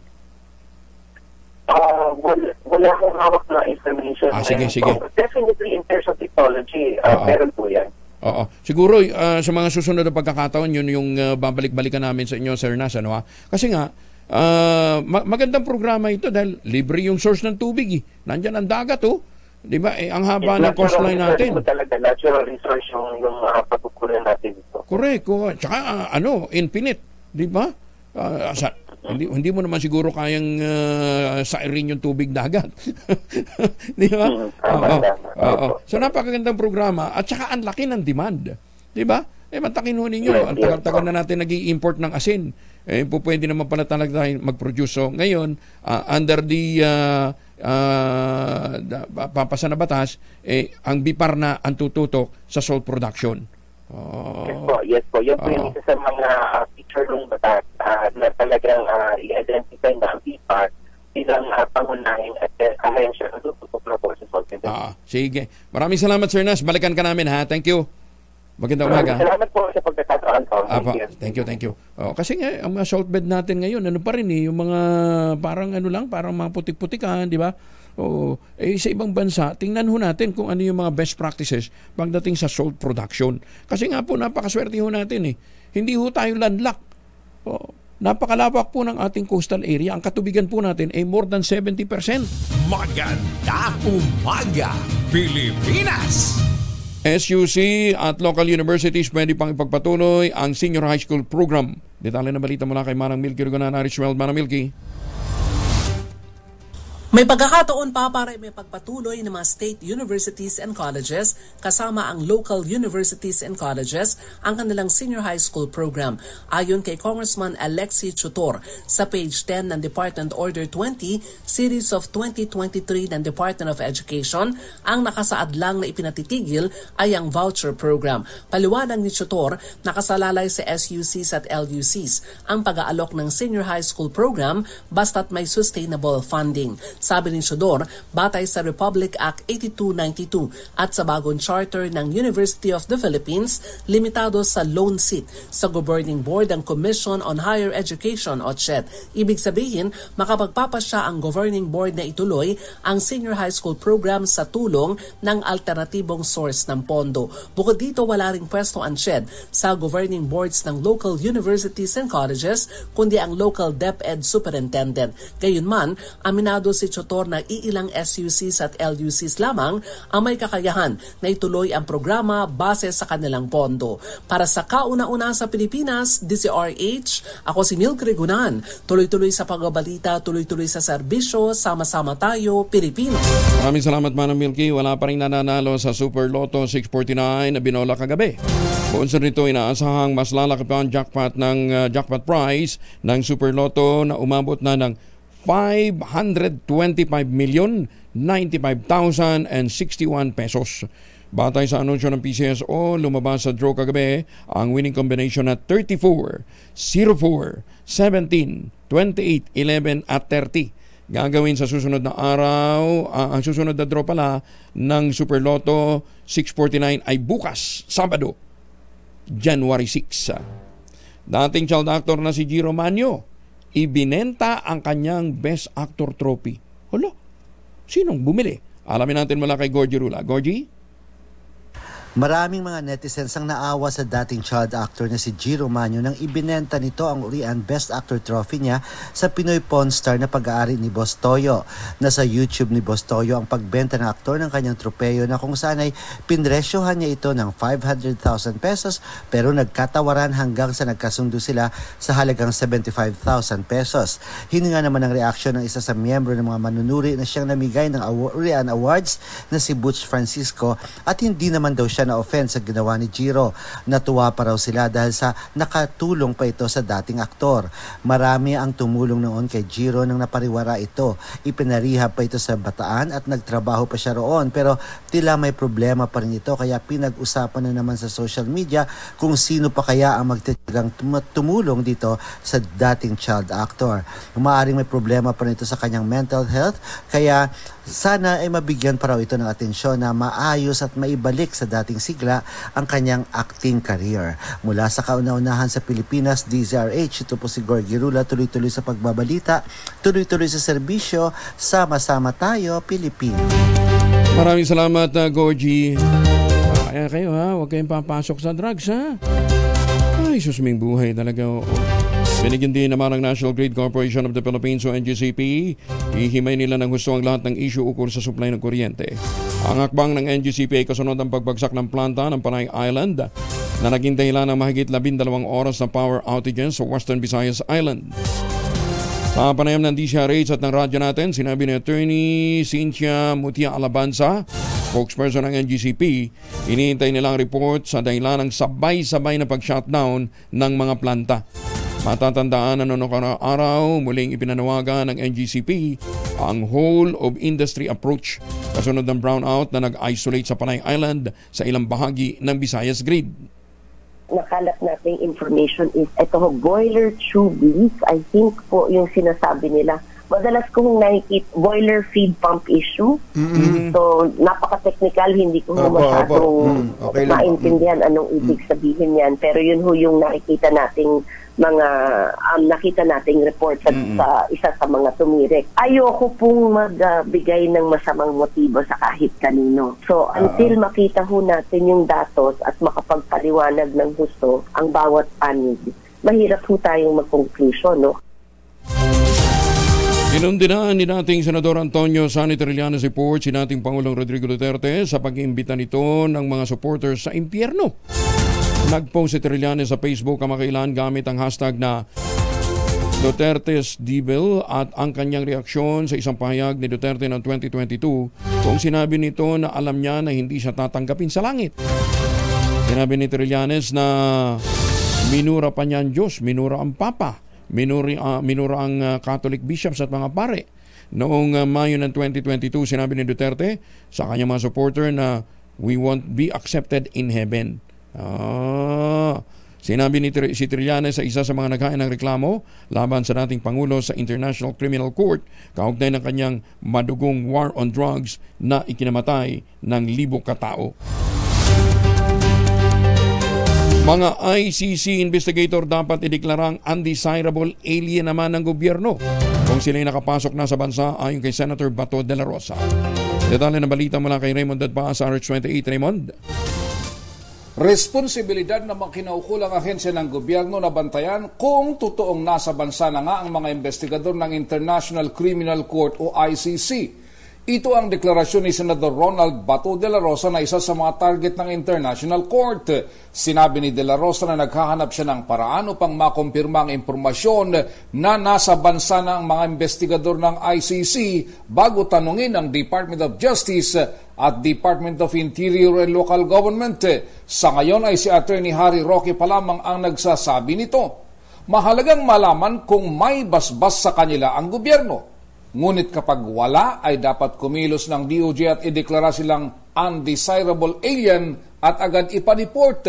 Wala akong hawak na information. Sige. Definitely in terms of technology, meron po yan. Oo. Siguro sa mga susunod na pagkakataon, yun yung babalik-balikan namin sa inyo, Sir Nas. Kasi nga, magandang programa ito dahil libre yung source ng tubig. Nandyan ang dagat, di ba? Ang haba ng coastline natin. Talaga, natural resource yung pagkukunan natin ito. Correct. Tsaka, infinite, di ba? Hindi mo naman siguro kayang sairin yung tubig dagat. Di ba? So, napakagandang programa at saka ang laki ng demand. Di ba? Matakin ho ninyo, ang tagal-tagal na natin nag-i-import ng asin. Pwede naman pala talaga tayo mag-produce. So, ngayon, under the papasa na batas, ang BIPAR na ang tututok sa salt production. Yes po. Yan po yung isa sa mga feature ng batas na talagang i-identify na ang BIPAR bilang pangunahing ahensya na tututok na po sa salt industry. Sige. Maraming salamat, Sir Nas. Balikan ka namin, ha? Thank you. Magandang umaga. Salamat po sa pagkakataon ko. Thank you. Kasi nga, ang mga salt bed natin ngayon, pa rin yung mga parang parang mga putik-putikan, di ba? Sa ibang bansa, tingnan ho natin kung ano yung mga best practices pagdating sa salt production. Kasi nga po, napakaswerte ho natin Hindi ho tayo landlocked. Napakalawak po ng ating coastal area. Ang katubigan po natin ay more than 70%. Maganda umaga, Pilipinas! SUC at local universities pwede pang ipagpatuloy ang senior high school program. Detalye na balita mula kay Manang Milky Ruganan, Richwell. Manang Milky. May pagkakataon pa para may pagpatuloy ng mga state universities and colleges kasama ang local universities and colleges ang kanilang senior high school program. Ayon kay Congressman Alexi Chutor sa page 10 ng Department Order 20, Series of 2023 ng Department of Education, ang nakasaad lang na ipinatitigil ay ang voucher program. Paliwanag ni Chutor, nakasalalay sa SUCs at LUCs ang pag-aalok ng senior high school program basta't may sustainable funding. sabi ni Sodor, batay sa Republic Act 8292 at sa bagong charter ng University of the Philippines, limitado sa lone seat sa Governing Board ang Commission on Higher Education o CHED. Ibig sabihin, makapagpapasya ang Governing Board na ituloy ang senior high school program sa tulong ng alternatibong source ng pondo. Bukod dito, wala ring pwesto ang CHED sa governing boards ng local universities and colleges, kundi ang local DepEd Superintendent. Gayunman, aminado si Chotor na iilang SUCs at LUCs lamang ang may kakayahan na ituloy ang programa base sa kanilang pondo. Para sa kauna-una sa Pilipinas, DCRH, ako si Milk Regunan. Tuloy-tuloy sa pagbabalita, tuloy-tuloy sa serbisyo, sama-sama tayo, Pilipino. Maraming salamat, Manang Milky. Wala pa rin nananalo sa Super Lotto 649 na binola kagabi. Buon sa rito, inaasahang mas lalaki pa ang jackpot ng jackpot prize ng Super Lotto na umabot na ng 525,095,061 pesos. Batay sa anunsyo ng PCSO, lumabas sa draw kagabi ang winning combination na 34, 04, 17, 28, 11 at 30. Gagawin sa susunod na araw, ang susunod na draw pala ng Super Lotto 649 ay bukas, Sabado, January 6. Dating child actor na si Giro Manyo, ibinenta ang kanyang Best Actor Trophy. Hala, sinong bumili? Alamin natin mula kay Gorgie Rula. Gorgie? Maraming mga netizens ang naawa sa dating child actor na si Giro Manyo nang ibinenta nito ang urian Best Actor Trophy niya sa Pinoy Pawn Star na pag-aari ni Boss Toyo. Nasa YouTube ni Boss Toyo ang pagbenta ng aktor ng kanyang tropeyo na kung saan ay pinresyohan niya ito ng 500,000 pesos pero nagkatawaran hanggang sa nagkasundo sila sa halagang 75,000 pesos. Hininga naman ang reaksyon ng isa sa miyembro ng mga manunuri na siyang namigay ng urian awards na si Butch Francisco at hindi naman daw siya na-offend sa ginawa ni Giro. Natuwa pa raw sila dahil sa nakatulong pa ito sa dating aktor. Marami ang tumulong noon kay Giro nang napariwara ito. Ipinarehab pa ito sa Bataan at nagtrabaho pa siya roon pero tila may problema pa rin ito kaya pinag-usapan na naman sa social media kung sino pa kaya ang magtitigang tumulong dito sa dating child actor. Maaaring may problema pa rin ito sa kanyang mental health kaya sana ay mabigyan pa raw ito ng atensyon na maayos at maibalik sa dating sigla ang kanyang acting career. Mula sa kauna-unahan sa Pilipinas, DZRH, ito po si Gorgie Rula, tuloy-tuloy sa pagbabalita, tuloy-tuloy sa serbisyo, sama-sama tayo, Pilipino. Maraming salamat, Gorgie. Kaya kayo ha, huwag kayong papasok sa drugs ha. Ay, susming buhay talaga. Binigyan din naman ng National Grid Corporation of the Philippines o NGCP. Ihimay nila ng gusto ang lahat ng issue ukol sa supply ng kuryente. Ang hakbang ng NGCP ay kasunod ang pagbagsak ng planta ng Panay Island na naging dahilan ng mahigit 12 oras na power outages sa Western Visayas Island. Sa panayam ng DCRH at ng radyo natin, sinabi ni Attorney Cynthia Mutia Alabanza, spokesperson ng NGCP, iniintay nilang report sa dahilan ng sabay-sabay na pag-shutdown ng mga planta. Matatandaan na noong araw, muling ipinanawagan ng NGCP ang whole of industry approach kasunod ng brownout na nag-isolate sa Panay Island sa ilang bahagi ng Visayas Grid. Nakalat nating information is ito boiler tube leak. I think po yung sinasabi nila. Madalas kong nakikita boiler feed pump issue. So, napaka-technical, hindi ko masyadong maintindihan anong ibig sabihin yan. Pero yun ho yung nakikita nating mga nakita nating report sa isa sa mga tumirik. Ayoko pong magbigay ng masamang motibo sa kahit kanino. So, until makita ho natin yung datos at makapagpaliwanag ng gusto ang bawat panig, mahirap ho tayong mag-conclusion, no? Inundinaan ni dating Senador Antonio Sani Trillanes report si dating Pangulong Rodrigo Duterte sa pag-iimbita nito ng mga supporters sa impyerno. Nag-post si Trillanes sa Facebook kamakailan gamit ang hashtag na Duterte's Devil at ang kanyang reaksyon sa isang pahayag ni Duterte noong 2022 kung sinabi nito na alam niya na hindi siya tatanggapin sa langit. Sinabi ni Trillanes na minura pa niya ang Diyos, minura ang Papa, minura ang Catholic bishops at mga pare. Noong Mayo ng 2022, sinabi ni Duterte sa kanyang mga supporter na we won't be accepted in heaven. Sinabi ni si Trillanes sa isa sa mga naghain ng reklamo laban sa dating Pangulo sa International Criminal Court kaugnay ng kanyang madugong war on drugs na ikinamatay ng libong katao. Mga ICC investigator dapat ideklarang undesirable alien naman ng gobyerno kung sila'y nakapasok na sa bansa ayon kay Senator Bato de la Rosa. Detalye ng balita mula kay Raymond Dadpa sa RH28. Raymond? Responsibilidad ng mga kinaukulang ahensya ng gobyerno na bantayan kung totoong nasa bansa na nga ang mga investigador ng International Criminal Court o ICC. Ito ang deklarasyon ni Senador Ronald Bato de la Rosa na isa sa mga target ng International Court. Sinabi ni de la Rosa na naghahanap siya ng paraan upang makumpirma ang impormasyon na nasa bansa na ang mga investigador ng ICC bago tanungin ang Department of Justice at Department of Interior and Local Government. Sa ngayon ay si Attorney Harry Roque pa lamang ang nagsasabi nito. Mahalagang malaman kung may basbas sa kanila ang gobyerno. Ngunit kapag wala ay dapat kumilos ng DOJ at ideklara silang undesirable alien at agad ipaniport.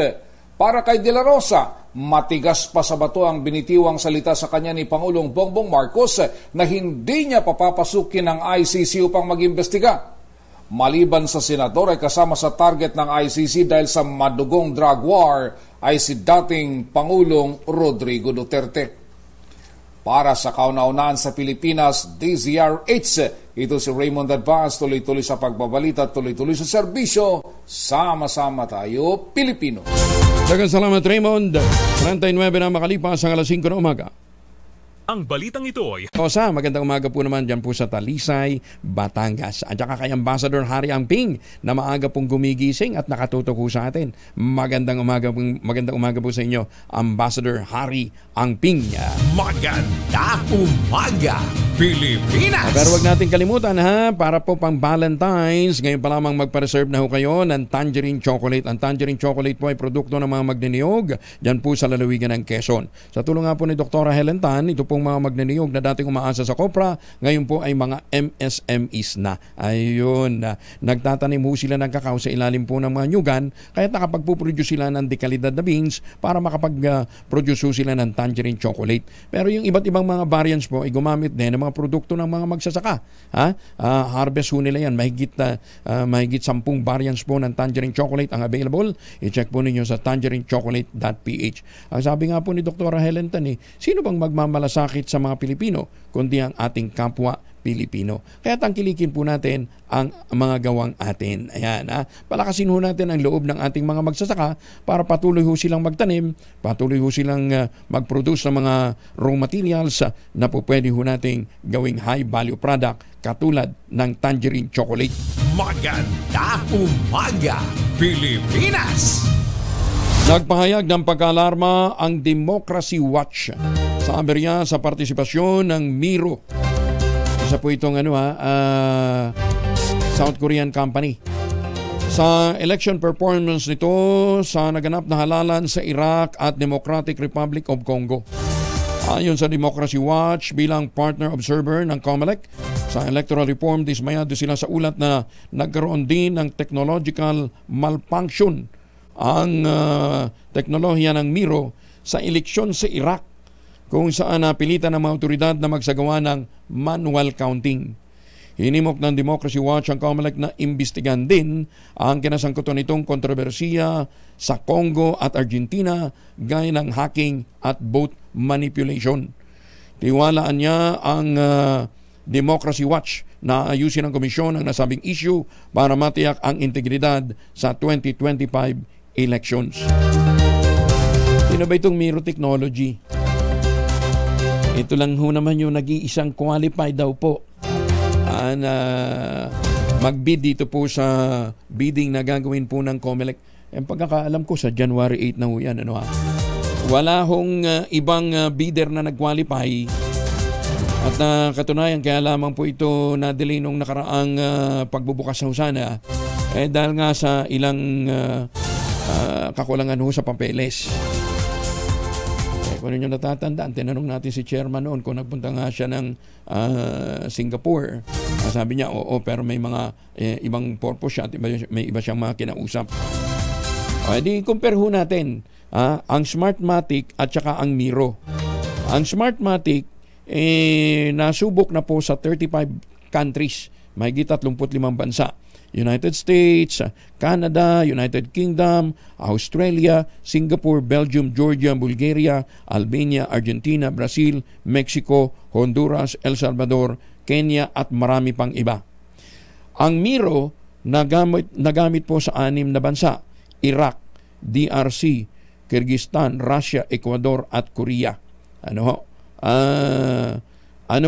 Para kay De La Rosa, matigas pa sa bato ang binitiwang salita sa kanya ni Pangulong Bongbong Marcos na hindi niya papapasukin ng ICC upang mag-imbestiga. Maliban sa senador ay kasama sa target ng ICC dahil sa madugong drug war ay si dating Pangulong Rodrigo Duterte. Para sa kauna-unahan sa Pilipinas, DZRH, ito si Raymond Advance, tuloy-tuloy sa pagbabalita at tuloy-tuloy sa serbisyo. Sama-sama tayo, Pilipino. Daghang salamat, Raymond. 39 na makalipas ang alas 5 na umaga. Ang balitang ito ay... Kosa, magandang umaga po naman dyan po sa Talisay, Batangas. At saka kay Ambassador Harry Angping na maaga pong gumigising at nakatutok po sa atin. Magandang umaga po sa inyo, Ambassador Harry Angping. Maganda umaga, Pilipinas! Pero wag natin kalimutan ha, para po pang Valentine's, ngayon pa lamang magpa-reserve na ho kayo ng Tangerine Chocolate. Ang Tangerine Chocolate po ay produkto ng mga magniniyog dyan po sa lalawigan ng Quezon. Sa tulong nga po ni Dr. Helen Tan, ito pong mga magniniyog na dating umaasa sa Kopra, ngayon po ay mga MSMEs na. Ayun, nagtatanim ho sila ng kakao sa ilalim po ng mga nyugan, kaya nakapagpuproduce sila ng dekalidad na beans para makapag-produce ho sila ng Tangerine Chocolate. Pero yung iba't ibang mga variants po ay gumamit din ng mga produkto ng mga magsasaka. Harvest ho nila yan. Mahigit 10 variants po ng Tangerine Chocolate ang available. I-check po ninyo sa tangerinechocolate.ph. Ang sabi nga po ni Dr. Helen Tan, sino bang magmamalasakit sa mga Pilipino kundi ang ating kapwa Pilipino? Kaya tangkilikin po natin ang mga gawang atin. Ayan, palakasin ho natin ang loob ng ating mga magsasaka para patuloy ho silang magtanim, patuloy ho silang mag-produce ng mga raw materials na po pwede ho nating gawing high value product katulad ng Tangerine Chocolate. Maganda umaga, Pilipinas! Nagpahayag ng pag-alarma ang Democracy Watch sa aberya sa partisipasyon ng Miro. Isa po itong South Korean company. Sa election performance nito sa naganap na halalan sa Iraq at Democratic Republic of Congo. Ayon sa Democracy Watch, bilang partner observer ng COMELEC sa electoral reform, dismayado sila sa ulat na nagkaroon din ng technological malfunction ang teknolohiya ng Miro sa eleksyon sa Iraq, kung saan napilitan ng mga otoridad na magsagawa ng manual counting. Hinimok ng Democracy Watch ang COMELEC na imbestigan din ang kinasangkutan nitong kontrobersiya sa Congo at Argentina gaya ng hacking at vote manipulation. Tiwalaan niya ang Democracy Watch na ayusin ang komisyon ang nasabing issue para matiyak ang integridad sa 2025 elections. Sino ba itong Miro Technology? Ito lang ho naman yung nag-iisang qualified daw po na mag-bid dito po sa bidding na gagawin po ng COMELEC. Ang pagkakaalam ko sa January 8 na ho yan. Wala hong ibang bidder na nag-qualify at katunayan kaya lamang po ito na-delay nung nakaraang pagbubukas sa husana dahil nga sa ilang kakulangan ho sa papeles. Kung ninyo natatandaan, tinanong natin si chairman noon kung nagpunta nga siya ng Singapore. Sabi niya, oo, pero may mga ibang purpose siya at may iba siyang mga kinausap. Di compare ho natin ang Smartmatic at saka ang Miro. Ang Smartmatic nasubok na po sa 35 countries, mahigit 35 bansa. United States, Canada, United Kingdom, Australia, Singapore, Belgium, Georgia, Bulgaria, Albania, Argentina, Brazil, Mexico, Honduras, El Salvador, Kenya at marami pang iba. Ang Miro nagamit po sa 6 na bansa: Iraq, DRC, Kyrgyzstan, Russia, Ecuador at Korea. Ano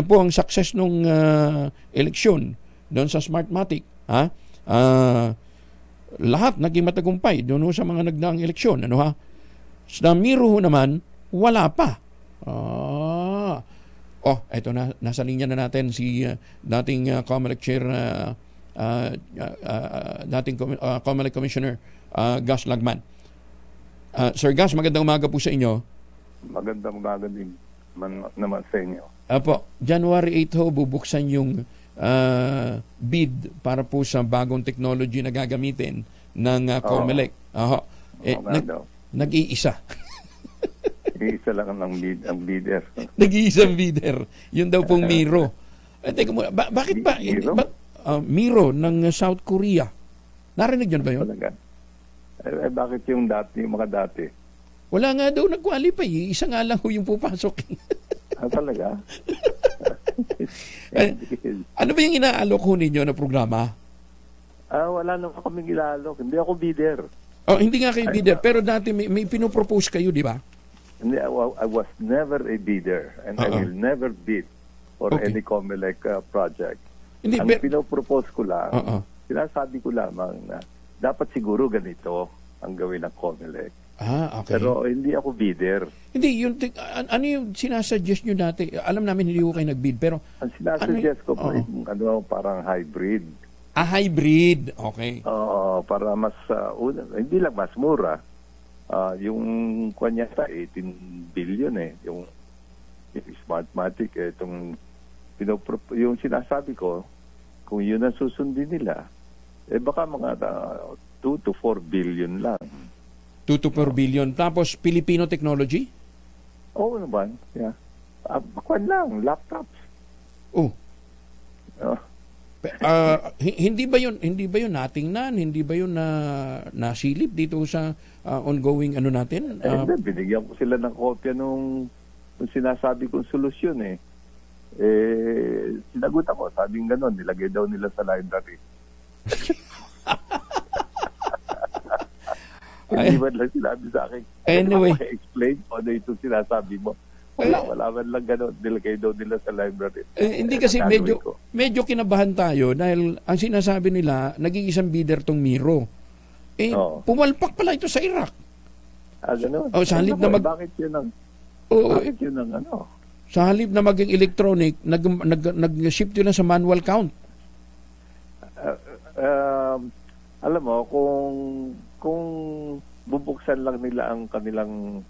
po ang success nung eleksyon doon sa Smartmatic? Lahat naging matagumpay doon sa mga nagdaang eleksyon. Sa Miro naman, wala pa. Eto na, nasa linya na natin si dating COMELEC Chair, dating COMELEC Commissioner Gus Lagman. Sir Gus, magandang umaga po sa inyo. Magandang umaga din naman sa inyo. January 8 bubuksan yung bid para po sa bagong technology na gagamitin ng COMELEC. Nag-iisa. Iisa lang ang bidder. Nag-iisang bidder. Yun daw pong Miro. Teka muna, bakit ba? Miro ng South Korea. Narinig yun ba yun? Bakit yung mga dati? Wala nga daw nag-qualify. Isa nga lang yung pupasok. Talaga? Ano ba yung inaalok ho ninyo na programa? Wala naman kaming ilalok. Hindi ako bidder. Hindi nga kayo bidder. Pero dati may pinopropose kayo, di ba? I was never a bidder and I will never bid for any COMELEC project. Ang pinopropose ko lang, sinasabi ko lamang na dapat siguro ganito ang gawin ng COMELEC. Okay. Pero hindi ako bidder. Hindi, ano yung sinasuggest nyo dati? Alam namin hindi ko kayo nag-bid, pero ang sinasuggest ko po parang hybrid. Hybrid, okay. Para mas, hindi lang mas mura. Yung kanya sa 18 billion yung Smartmatic, yung sinasabi ko, kung yun ang susundin nila, baka mga 2 to 4 billion lang. 2 to 4 billion. Tapos, Filipino technology? Oo naman. Yeah. Bakwan lang, laptops. Hindi ba yun natingnan? Hindi ba yun nasilip dito sa ongoing natin? Binigyan ko sila ng kopya nung sinasabi kong solusyon sinagot ako, sabing gano'n, nilagay daw nila sa library. Hindi ba lang sinabi sa akin? Anyway. Explain ano itong sinasabi mo. Wala man lang gano'n, nilagay daw nila sa library. Hindi kasi medyo kinabahan tayo dahil ang sinasabi nila, nag-iisang bidder tong Miro. Pumalpak pala ito sa Iraq. Gano'n? Sa halip na bakit yun ang sa halip na maging electronic, nag-shift yun sa manual count. Alam mo, kung bubuksan lang nila ang kanilang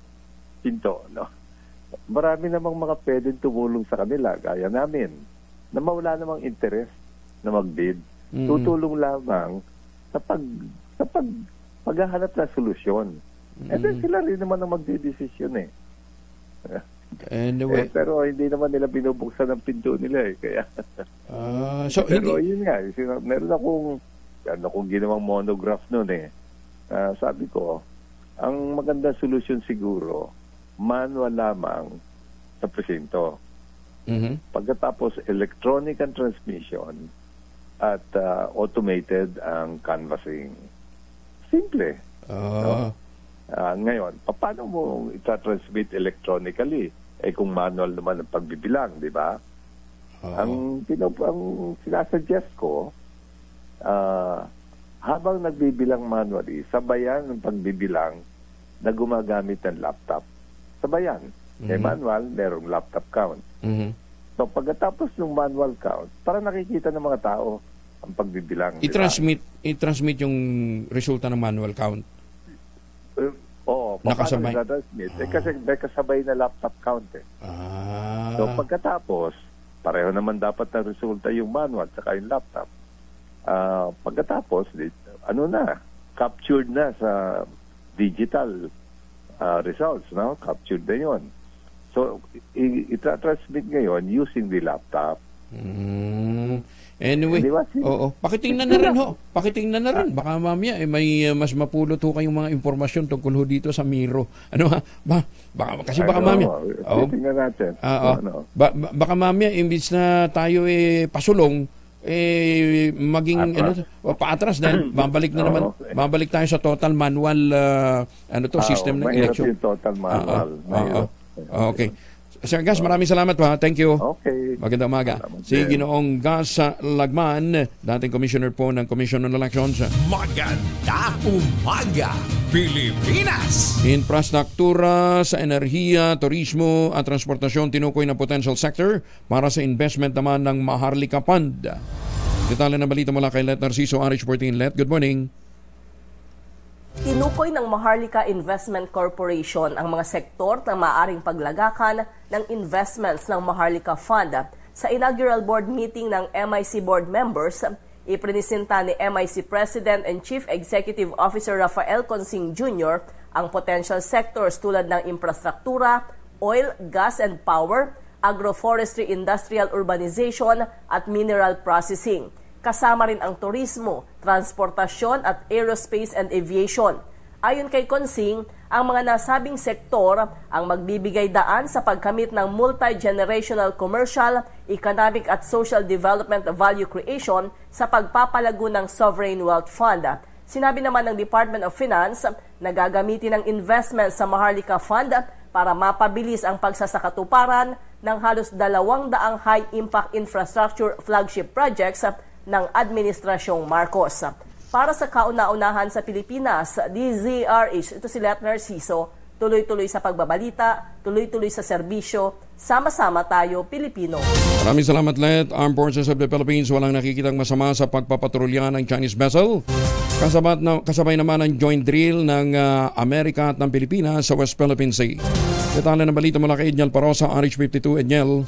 pinto, marami namang mga pwedeng tumulong sa kanila, gaya namin, na mawala namang interest na mag-bid. Tutulong lamang sa paghahanap ng solusyon. And then sila rin naman ang magdidesisyon Anyway. Pero hindi naman nila binubuksan ang pinto nila kaya. Pero yun nga, meron akong ginawang monograph noon sabi ko, ang magandang solusyon siguro, manual lamang sa presinto. Pagkatapos, electronic ang transmission at automated ang canvassing. Simple. Ngayon, paano mo ita-transmit electronically? Kung manual naman ang pagbibilang, di ba? Ang sinasuggest ko, habang nagbibilang manually, sabayan ng pagbibilang na gumagamit ng laptop. Sabayan. Manual, merong laptop count. So, pagkatapos ng manual count, para nakikita ng mga tao ang pagbibilang. I-transmit yung resulta ng manual count. Nakasabay. Kasi may kasabay na laptop count So pagkatapos, pareho naman dapat na resulta yung manual saka yung laptop. Pagkatapos, captured na sa digital results, no? Captured na yun. So, ita-transmit ngayon using the laptop. Anyway, oo. Pakitingnan na rin ho. Pakitingnan na rin. Baka mamaya may mas mapulot ho kayong mga impormasyon tungkol ho dito sa Miro. Ano ha? Baka mamaya. Tingnan natin. Baka mamaya imbis na tayo pasulong maging paatras dahil babalik na naman. Babalik tayo sa total manual system ng election. Total manual. Okay. Sir Gas, maraming salamat po. Thank you. Okay. Magandang umaga. Si Ginoong Gas Lagman, dating commissioner po ng Commission on Elections. Magandang umaga, Pilipinas! Infrastruktura sa enerhiya, turismo at transportasyon tinukoy na potential sector para sa investment naman ng Maharlika Fund. Detalye ng balita mula kay Let Narciso, RH14. Let, good morning. Tinukoy ng Maharlika Investment Corporation ang mga sektor na maaaring paglagakan ng investments ng Maharlika Fund. Sa inaugural board meeting ng MIC board members, iprinisinta ni MIC President and Chief Executive Officer Rafael Consing Jr. ang potential sectors tulad ng infrastruktura, oil, gas and power, agroforestry, industrial urbanization at mineral processing. Kasama rin ang turismo, transportasyon at aerospace and aviation. Ayon kay Consing, ang mga nasabing sektor ang magbibigay daan sa pagkamit ng multi-generational commercial, economic at social development value creation sa pagpapalago ng Sovereign Wealth Fund. Sinabi naman ng Department of Finance na gagamitin ng investment sa Maharlika Fund para mapabilis ang pagsasakatuparan ng halos 200 high-impact infrastructure flagship projects ng Administrasyong Marcos. Para sa kauna-unahan sa Pilipinas, DZRH, ito si Let Narciso, tuloy-tuloy sa pagbabalita, tuloy-tuloy sa serbisyo, sama-sama tayo Pilipino. Maraming salamat, Let. Armed Forces of the Philippines walang nakikitang masama sa pagpapatrolya ng Chinese vessel. Kasabay naman ang joint drill ng Amerika at ng Pilipinas sa West Philippine Sea. Detalye ng balita mula kay Edniel Parosa, RH52. Edniel.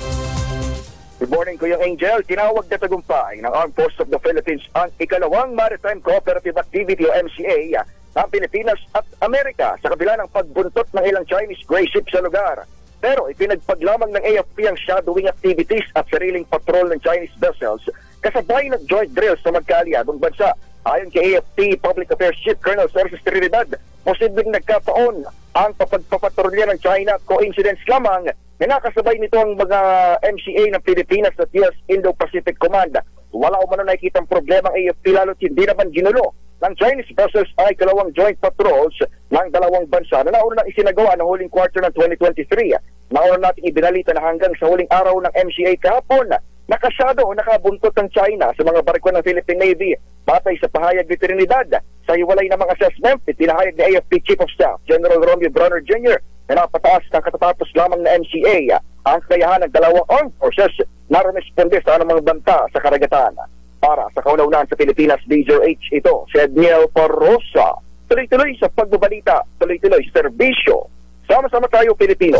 Good morning, Kuya Angel. Tinawag na tagumpay ng Armed Forces of the Philippines ang ikalawang Maritime Cooperative Activity o MCA ng Pilipinas at Amerika sa kabila ng pagbuntot ng ilang Chinese gray ship sa lugar. Pero ipinagpaglamang ng AFP ang shadowing activities at sariling patrol ng Chinese vessels kasabay ng joint drills sa magkaaliadong bansa. Ayon kay AFP Public Affairs Chief Colonel Sergio Trinidad, posibleng nagkataon ang pagpapatrolya ng China coincidence lamang na nakasabay nito ang mga MCA ng Pilipinas at US Indo-Pacific Command. Wala umano nakikitang problema ang AFP lalo't hindi naman ginulo ng Chinese vessels ay kalawang joint patrols ng dalawang bansa na nauna nang isinagawa ng huling quarter ng 2023. Nauna natin ibinalita na hanggang sa huling araw ng MCA kahapon, nakasado o nakabuntot ng China sa mga barko ng Philippine Navy. Batay sa pahayag ni Trinidad, sa hiwalay na mga assessment, itinahayag ni AFP Chief of Staff General Romeo Bronner Jr. na napataas ng katatapos lamang na MCA ang kakayahan ng dalawang armed forces na rumesponde sa anumang banta sa karagatan. Para sa kauna-unahan sa Pilipinas, DZRH, ito si Edniel Parosa. Tuloy-tuloy sa pagbabalita, tuloy-tuloy sa serbisyo. Sama-sama tayo, Pilipino.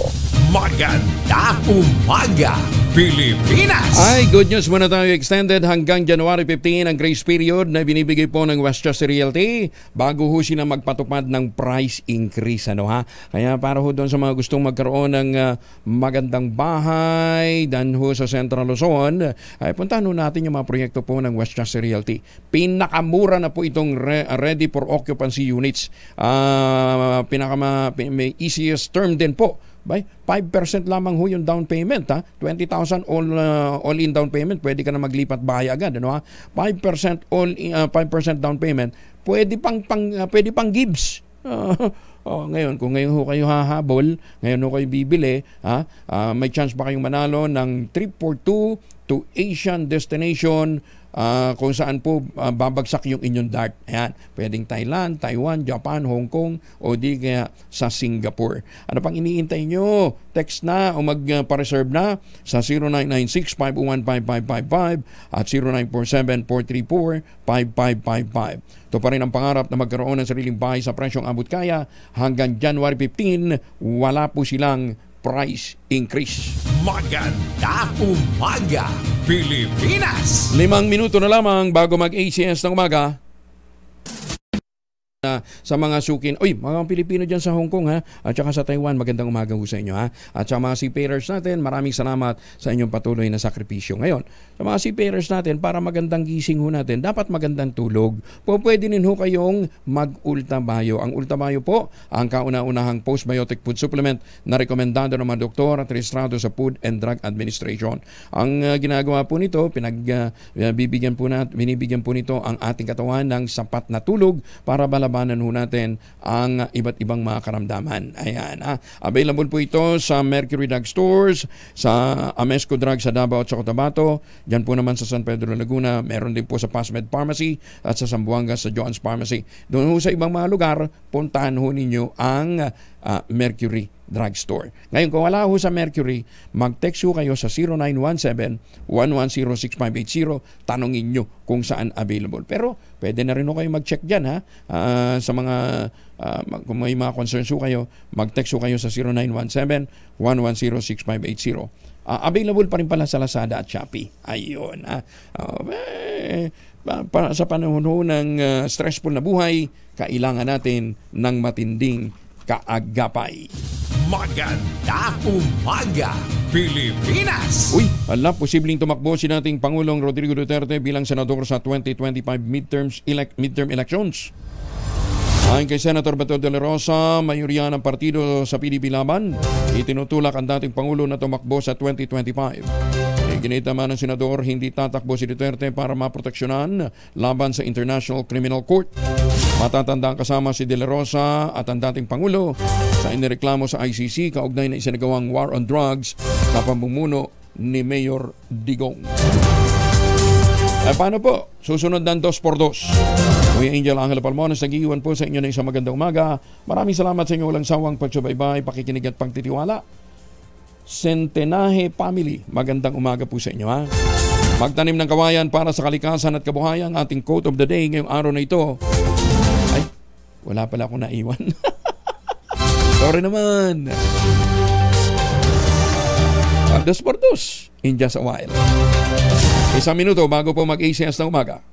Magandang umaga, Pilipinas! Ay, good news muna tayo. Extended hanggang January 15 ang grace period na binibigay po ng Westchester Realty bago ho sila magpatupad ng price increase. Kaya para ho doon sa mga gustong magkaroon ng magandang bahay dan ho sa Central Luzon, ay puntahan ho natin yung mga proyekto po ng Westchester Realty. Pinakamura na po itong ready for occupancy units. May easiest term din po. 5% lamang ho yung down payment. 20,000 all-in down payment, pwede ka na maglipat bahay agad. 5% 5% down payment, pwede pang gives. Ngayon, kung ngayon ho kayo hahabol, ngayon ho kayo bibili, may chance pa kayong manalo ng trip for 2 to Asian destination kung saan po babagsak yung inyong dart. Ayan, pwedeng Thailand, Taiwan, Japan, Hong Kong o di kaya sa Singapore. Ano pang iniintay nyo? Text na o magpa-reserve na sa 0996-501-5555 at 0947-434-5555. Ito pa rin ang pangarap na magkaroon ng sariling bahay sa presyong abot kaya. Hanggang January 15, wala po silang price increase. Magandang umaga, Pilipinas! 5 minuto na lamang bago mag-ACS ng umaga. sa mga sukin. Mga Pilipino dyan sa Hong Kong ha, at saka sa Taiwan, magandang umaga ho sa inyo ha. At sa mga seafarers natin, maraming salamat sa inyong patuloy na sakripisyo. Ngayon, sa mga seafarers natin, para magandang gising ho natin, dapat magandang tulog. Pwede din ho kayong mag-Ultabayo. Ang Ultabayo po, ang kauna-unahang postbiotic food supplement na rekomendado ng mga doktor at rehistrado sa Food and Drug Administration. Ang ginagawa po nito, binibigyan po nito ang ating katawan ng sapat na tulog para balabanan ho natin ang iba't ibang mga karamdaman. Ayan. Available po ito sa Mercury Drug Stores, sa Amesco Drug sa Davao at sa Cotabato. Diyan po naman sa San Pedro, Laguna. Meron din po sa Pasmed Pharmacy at sa Zamboanga sa John's Pharmacy. Doon ho sa ibang mga lugar, puntahan ho ninyo ang Mercury Drugstore. Ngayon, kung wala ho sa Mercury, mag-text ho kayo sa 0917-110-6580. Tanongin nyo kung saan available. Pero pwede na rin ho kayo mag-check dyan ha. Sa mga kung may mga concerns ho kayo, mag-text ho kayo sa 0917-110-6580. Available pa rin pala sa Lazada at Shopee. Ayun. Sa panahon ho ng stressful na buhay, kailangan natin ng matinding kaagapay. Maganda umaga, Pilipinas! Posibleng tumakbo si nating Pangulong Rodrigo Duterte bilang senador sa 2025 midterm elections. Ayon kay Senator Bato de la Rosa, mayoriya ng partido sa PDP Laban, itinutulak ang dating Pangulo na tumakbo sa 2025. Ginita man ng senador, hindi tatakbo si Duterte para maproteksyonan laban sa International Criminal Court. Matatandaan kasama si De La Rosa at ang dating Pangulo sa inireklamo sa ICC kaugnay na isinagawang war on drugs na pamumuno ni Mayor Digong. Paano po? Susunod ng 2x2. Kuya Angel Angela Palmones, nag-iwan po sa inyo ng isang magandang umaga. Maraming salamat sa inyo walang sawang pagsubaybay, pakikinig at pagtitiwala. Centenaje Family, magandang umaga po sa inyo ha. Magtanim ng kawayan para sa kalikasan at kabuhayan. Ating quote of the day ngayong araw na ito. Ay, wala pala akong naiwan. Sorry naman. 2x2 in just a while. Isang minuto bago po mag-ACS na umaga.